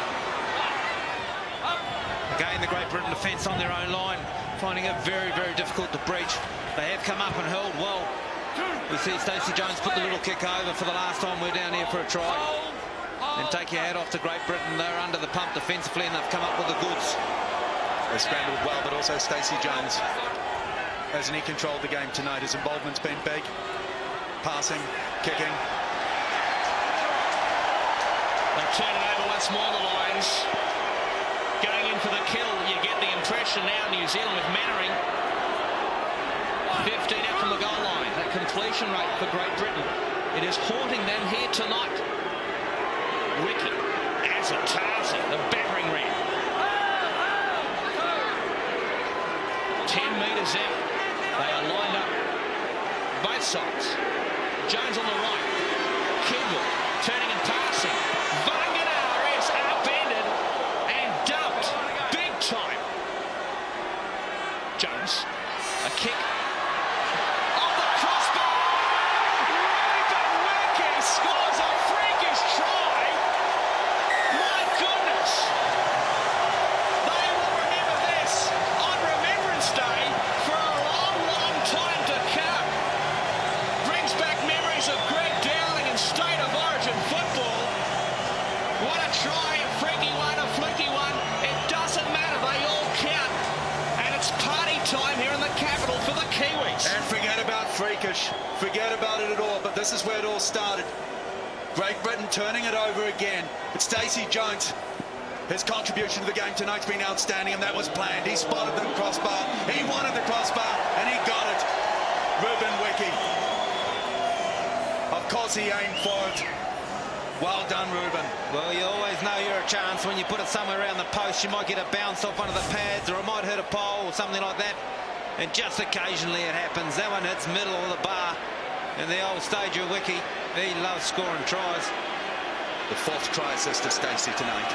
Again, the Great Britain defence on their own line, finding it very, very difficult to breach. They have come up and held well. We see Stacey Jones put the little kick over for the last time we're down here for a try. And take your hat off to Great Britain. They're under the pump defensively and they've come up with the goods. They scrambled well, but also Stacey Jones, hasn't he controlled the game tonight? His involvement's been big. Passing, kicking. They turn it over once more, the Lions. Going in for the kill, you get the impression now, New Zealand with Mannering. 15 out from the goal line. That completion rate for Great Britain. It is haunting them here tonight. Ricky Azatazi, the battering ram. 10 metres out. They are lined up both sides. Jones on the right. Kidwell turning and passing. Vangana is upended and dumped big time. Jones, a kick. Off the crossbar. Ruben Wiki scores a freakish try. My goodness. They will remember this on Remembrance Day for a long, long time to come. Brings back memories of Greg Dowling and State of Origin football. What a try, a freaky one, a fluky one. It doesn't matter, they all count. And it's party time here in the capital for the Kiwis. And forget about freakish. Forget about it at all. But this is where it all started. Great Britain turning it over again. But Stacey Jones, his contribution to the game tonight's been outstanding, and that was planned. He spotted the crossbar. He wanted the crossbar, and he got it. Ruben Wiki. Of course he aimed for it. Well done, Ruben. Well, you always know you're a chance when you put it somewhere around the post. You might get a bounce off one of the pads, or it might hit a pole or something like that. And just occasionally it happens. That one hits middle of the bar. And the old stager Wiki, he loves scoring tries. The 4th try assist to Stacey tonight.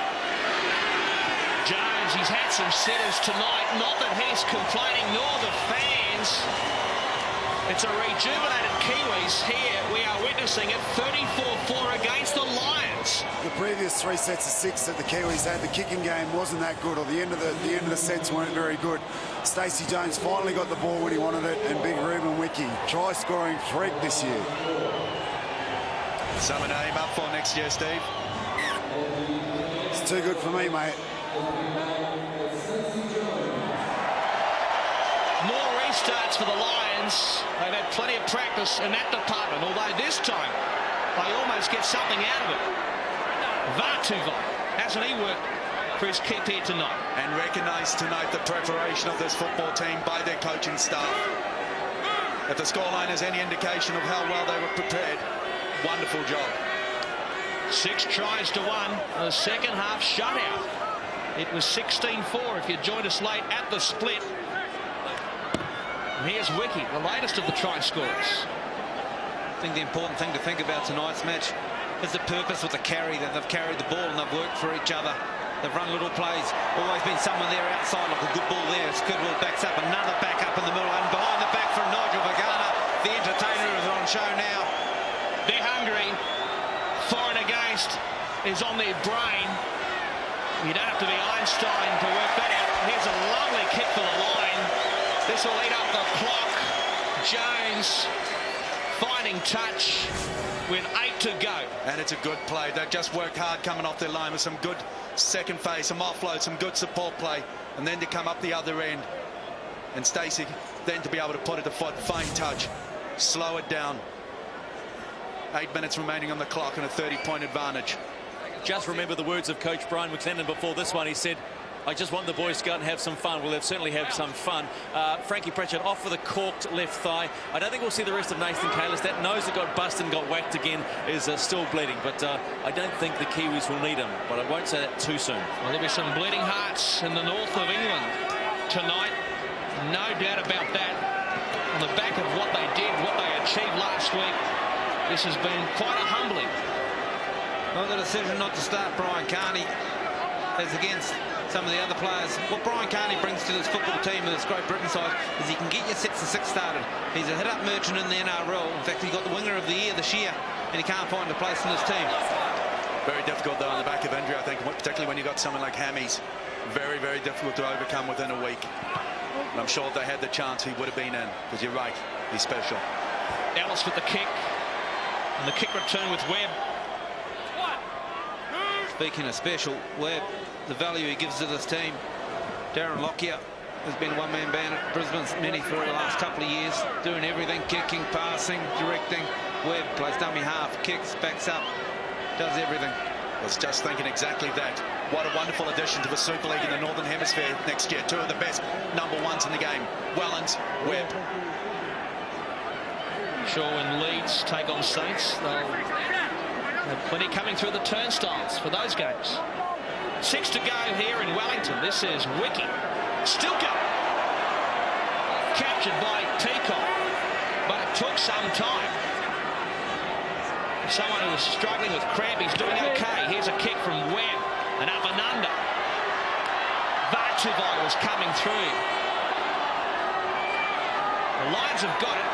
Jones, he's had some sitters tonight. Not that he's complaining, nor the fans. It's a rejuvenated Kiwis here. We are witnessing it 34-4 against the Lions. The previous 3 sets of 6 that the Kiwis had, the kicking game wasn't that good, or the end of the sets weren't very good. Stacey Jones finally got the ball when he wanted it, and big Ruben Wiki, try-scoring freak this year. Someone to aim up for next year, Steve. It's too good for me, mate. More restarts for the Lions. They've had plenty of practice in that department, although this time they almost get something out of it. Vartuvai, hasn't he worked for his keep here tonight? And recognised tonight the preparation of this football team by their coaching staff. If the scoreline is any indication of how well they were prepared, wonderful job. 6 tries to 1, the second half shutout. It was 16-4 if you joined us late at the split. And here's Wiki, the latest of the try scorers. I think the important thing to think about tonight's match is the purpose with the carry, that they've carried the ball and they've worked for each other. They've run little plays. Always been someone there outside, like a good ball there. Skidwell backs up, another back up in the middle, and behind the back from Nigel Vagana. The entertainer is on show now. They're hungry. For and against. is on their brain. You don't have to be Einstein to work that out. Here's a lovely kick for the line. This will eat up the clock. Jones finding touch with 8 to go. And it's a good play. They've just worked hard coming off their line with some good second phase, some offload, some good support play, and then to come up the other end. And Stacey then to be able to put it to foot, fine touch, slow it down. 8 minutes remaining on the clock and a 30-point advantage. Just remember the words of Coach Brian McLennan before this one. He said, I just want the boys to go out and have some fun. Well, they've certainly had some fun. Frankie Pritchard off with a corked left thigh. I don't think we'll see the rest of Nathan Kalis. That nose that got busted and got whacked again is still bleeding. But I don't think the Kiwis will need him. But I won't say that too soon. Well, there'll be some bleeding hearts in the north of England tonight. No doubt about that. On the back of what they did, what they achieved last week, this has been quite a humbling. Well, the decision not to start Brian Carney is against some of the other players. What Brian Carney brings to this football team and this Great Britain side is he can get your sets of 6 started. He's a hit-up merchant in the NRL. In fact, he got the winger of the year this year, and he can't find a place in this team. Very difficult, though, on the back of injury, I think, particularly when you've got someone like Hammies. Very, very difficult to overcome within a week. And I'm sure if they had the chance, he would have been in, because you're right, he's special. Ellis with the kick, and the kick return with Webb. Speaking of special, Webb, the value he gives to this team. Darren Lockyer has been a one-man band at Brisbane's many for the last couple of years, doing everything, kicking, passing, directing. Webb plays dummy half, kicks, backs up, does everything. I was just thinking exactly that. What a wonderful addition to the Super League in the Northern Hemisphere next year. 2 of the best #1s in the game. Wellens, Webb. Sure, when Leeds take on Saints, they'll have plenty coming through the turnstiles for those games. 6 to go here in Wellington. This is Wiki. Still going. Captured by Teacock, but it took some time. Someone who was struggling with cramp, he's doing okay. Here's a kick from Webb and up and under. Vartuvai was coming through. The Lions have got it,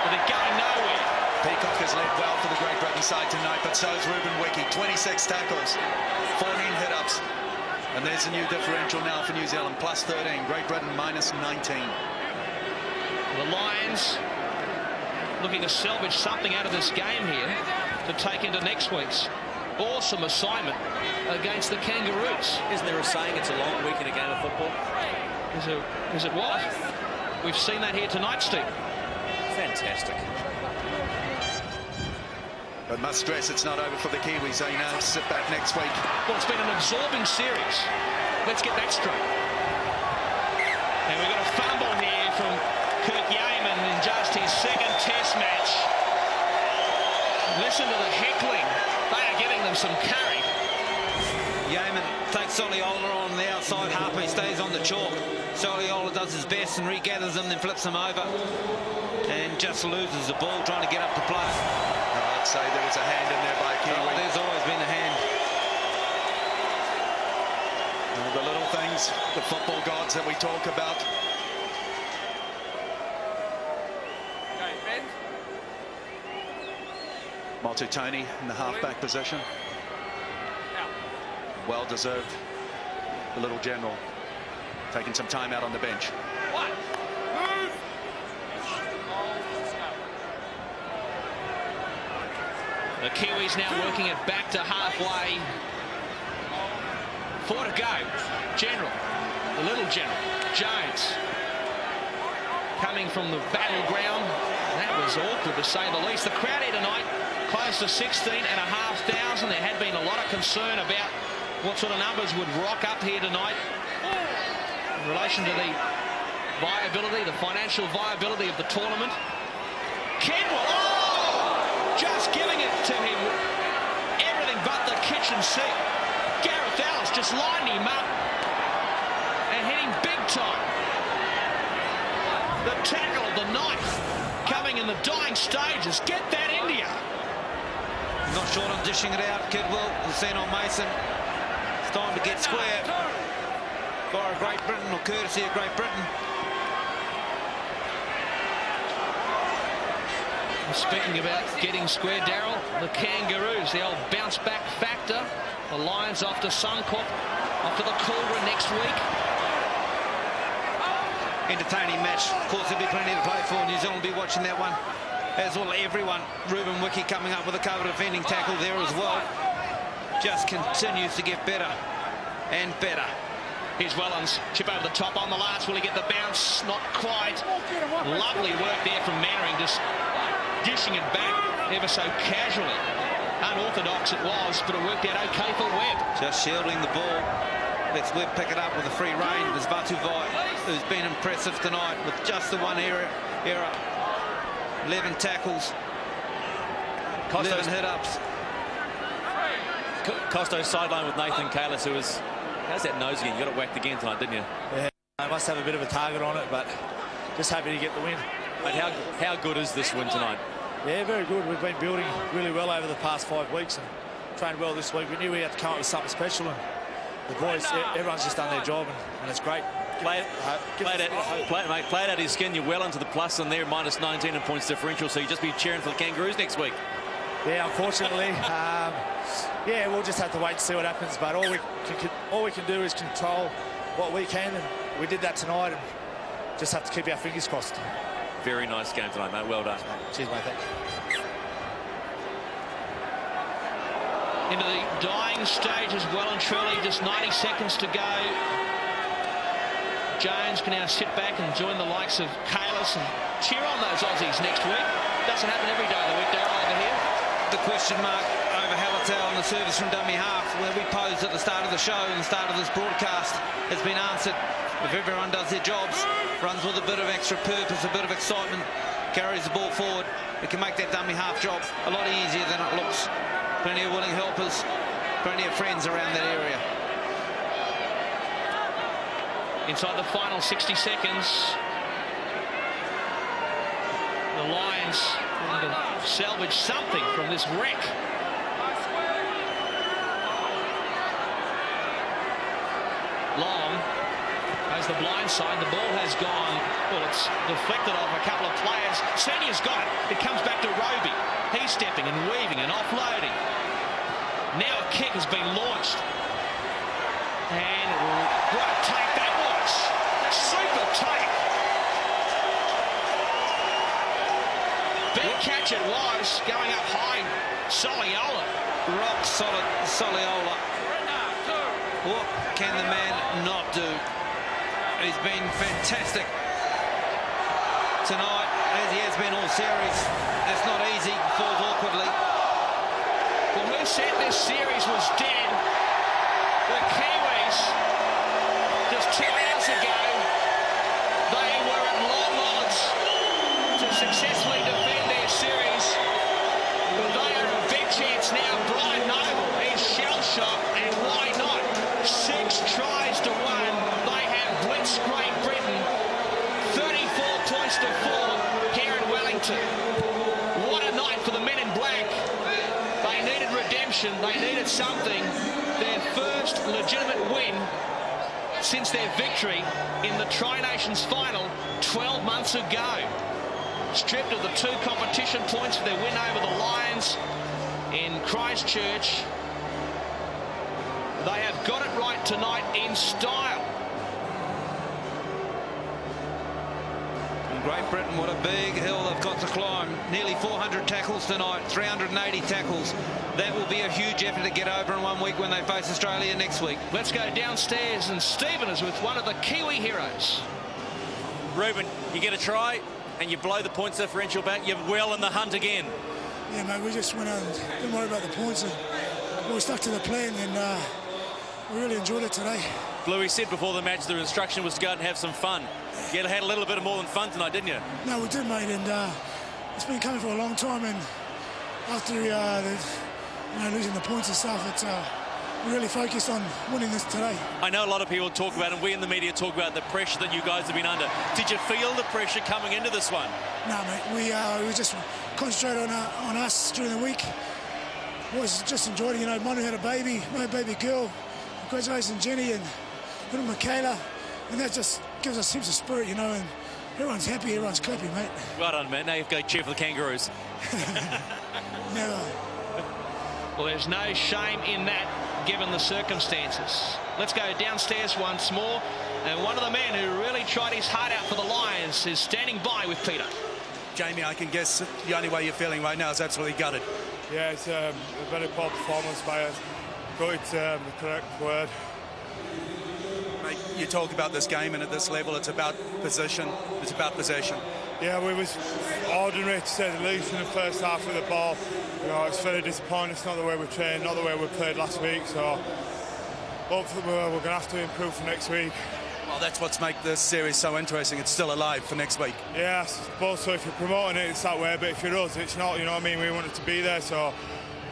but they're going nowhere. Peacock has led well for the Great Britain side tonight, but so is Ruben Wiki. 26 tackles, 14 hit-ups. And there's a new differential now for New Zealand, plus 13. Great Britain minus 19. The Lions looking to salvage something out of this game here to take into next week's awesome assignment against the Kangaroos. Isn't there a saying it's a long week in a game of football? Is it what? We've seen that here tonight, Steve. Fantastic. But must stress it's not over for the Kiwis. They now sit back next week. Well, it's been an absorbing series. Let's get that straight. And we've got a fumble here from Kirk Yeaman in just his second test match. Listen to the heckling. They are giving them some curry. Yeaman takes Soliola on the outside half. He stays on the chalk. Soliola does his best and regathers him, then flips him over. And just loses the ball trying to get up the play. I'd say there was a hand in there by Kiwi. Oh, there's always been a hand. All the little things, the football gods that we talk about. Okay, Ben. Multitoni in the half-back position. Well deserved. The little general taking some time out on the bench. What? Move! The Kiwis now working it back to halfway. 4 to go. General, the little general, Jones, coming from the battleground. That was awkward to say the least. The crowd here tonight, close to 16,500. There had been a lot of concern about what sort of numbers would rock up here tonight in relation to the viability, the financial viability of the tournament. Kedwell, just giving it to him. Everything but the kitchen sink. Gareth Ellis just lined him up and hit him big time. The tackle of the night coming in the dying stages. Get that India. Not short on dishing it out. Kidwell is seen on Mason. It's time to get square for a Great Britain, or courtesy of Great Britain. Speaking about getting square, Daryl, the Kangaroos, the old bounce-back factor. The Lions off to Suncorp, off to the Cooldra next week. Entertaining match. Of course, there'll be plenty to play for. New Zealand will be watching that one, as will everyone. Ruben Wiki coming up with a cover defending tackle there as well. Just continues to get better and better. Here's Wellens, chip over the top on the last. Will he get the bounce? Not quite. Lovely work there from Mannering, just dishing it back ever so casually. Unorthodox it was, but it worked out okay for Webb. Just shielding the ball. Let's Webb pick it up with a free rein. There's Vatuvai, who's been impressive tonight with just the one error. 11 tackles, 11 hit-ups. Costo sideline with Nathan Kalis, who was... How's that nose again? You got it whacked again tonight, didn't you? Yeah, I must have a bit of a target on it, but just happy to get the win. Mate, how good is this win tonight? Yeah, very good. We've been building really well over the past 5 weeks and trained well this week. We knew we had to come up with something special, and the boys, everyone's just done their job, and it's great. Played out of his skin. You're well into the plus, and they're minus 19 in points differential, so you just be cheering for the Kangaroos next week. Yeah, unfortunately. Yeah, we'll just have to wait to see what happens, but all we can do is control what we can, and we did that tonight, and just have to keep our fingers crossed. Very nice game tonight, mate. Well done. Cheers, mate. Thank you. Into the dying stages, well and truly, just 90 seconds to go. Jones can now sit back and join the likes of Kalis and cheer on those Aussies next week. Doesn't happen every day of the week, Daryl, over here. The question mark over Hallertau on the service from dummy half, where we posed at the start of the show and the start of this broadcast, has been answered. If everyone does their jobs, runs with a bit of extra purpose, a bit of excitement, carries the ball forward, it can make that dummy half job a lot easier than it looks. Plenty of willing helpers, plenty of friends around that area. Inside the final 60 seconds, the Lions want to salvage something from this wreck. Long goes the blind side. The ball has gone. Well, it's deflected off a couple of players. Senior's got it. It comes back to Roby. He's stepping and weaving and offloading. Now a kick has been launched. And what a take that was. Super take. Big catch it was. Going up high. Soliola. Rock solid Soliola. What can the man not do? He's been fantastic tonight, as he has been all series. It's not easy, falls awkwardly. Well, who said this series was dead? The Kiwis, just 2 hours ago, they were at long odds to successfully defend their series. But they are a big chance now. Brian Noble, he's shell-shocked, and why not? 6 tries to 1. They have blitzed Great Britain. 34 points to 4 here in Wellington. What a night for the men in black. They needed redemption. They needed something. Their first legitimate win since their victory in the Tri-Nations final 12 months ago. Stripped of the 2 competition points for their win over the Lions in Christchurch. They have got it right tonight in style. And Great Britain, what a big hill they've got to climb. Nearly 400 tackles tonight, 380 tackles. That will be a huge effort to get over in 1 week when they face Australia next week. Let's go downstairs, and Stephen is with one of the Kiwi heroes. Ruben, you get a try and you blow the points differential back. You're well in the hunt again. Yeah, mate, we just went out and didn't worry about the points. And we stuck to the plan, and we really enjoyed it today. Bluey said before the match the instruction was to go out and have some fun. You had a little bit more than fun tonight, didn't you? No, we did, mate, and it's been coming for a long time, and after losing the points and stuff, it's we really focused on winning this today. I know a lot of people talk about, and we in the media talk about the pressure that you guys have been under. Did you feel the pressure coming into this one? No, mate, we just concentrated on us during the week. Boys just enjoyed it, you know. Manu had a baby, my baby girl. Congratulations, Jenny, and little Michaela, and that just gives us heaps of spirit, you know, and everyone's happy, everyone's clapping, mate. Well done, Matt. Now you have to go cheer for the Kangaroos. Never. Well, there's no shame in that, given the circumstances. Let's go downstairs once more. And one of the men who really tried his heart out for the Lions is standing by with Peter. Jamie, I can guess the only way you're feeling right now is absolutely gutted. Yeah, it's a very poor performance by us. Gutted, the correct word. Mate, you talk about this game, and at this level, it's about position. It's about possession. Yeah, we was ordinary to say the least in the first half with the ball. You know, it's very disappointing. It's not the way we trained, not the way we played last week. So hopefully we're going to have to improve for next week. Well, that's what's made this series so interesting. It's still alive for next week. Yeah, I suppose so. If you're promoting it, it's that way. But if you're us, it's not. You know what I mean? We want it to be there. So,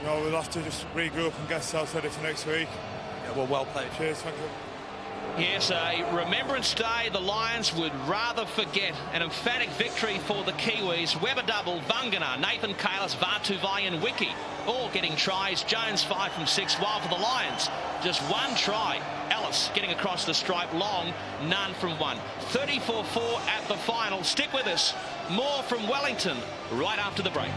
you know, we'll have to just regroup and get ourselves ready for next week. Yeah, well played. Cheers, thank you. Yes, a Remembrance Day the Lions would rather forget. An emphatic victory for the Kiwis. Webber double, Vangana, Nathan Kalis, Vatuvai and Wiki all getting tries. Jones 5 from 6, while for the Lions just one try. Ellis getting across the stripe, Long none from 1. 34-4 at the final. Stick with us. More from Wellington right after the break.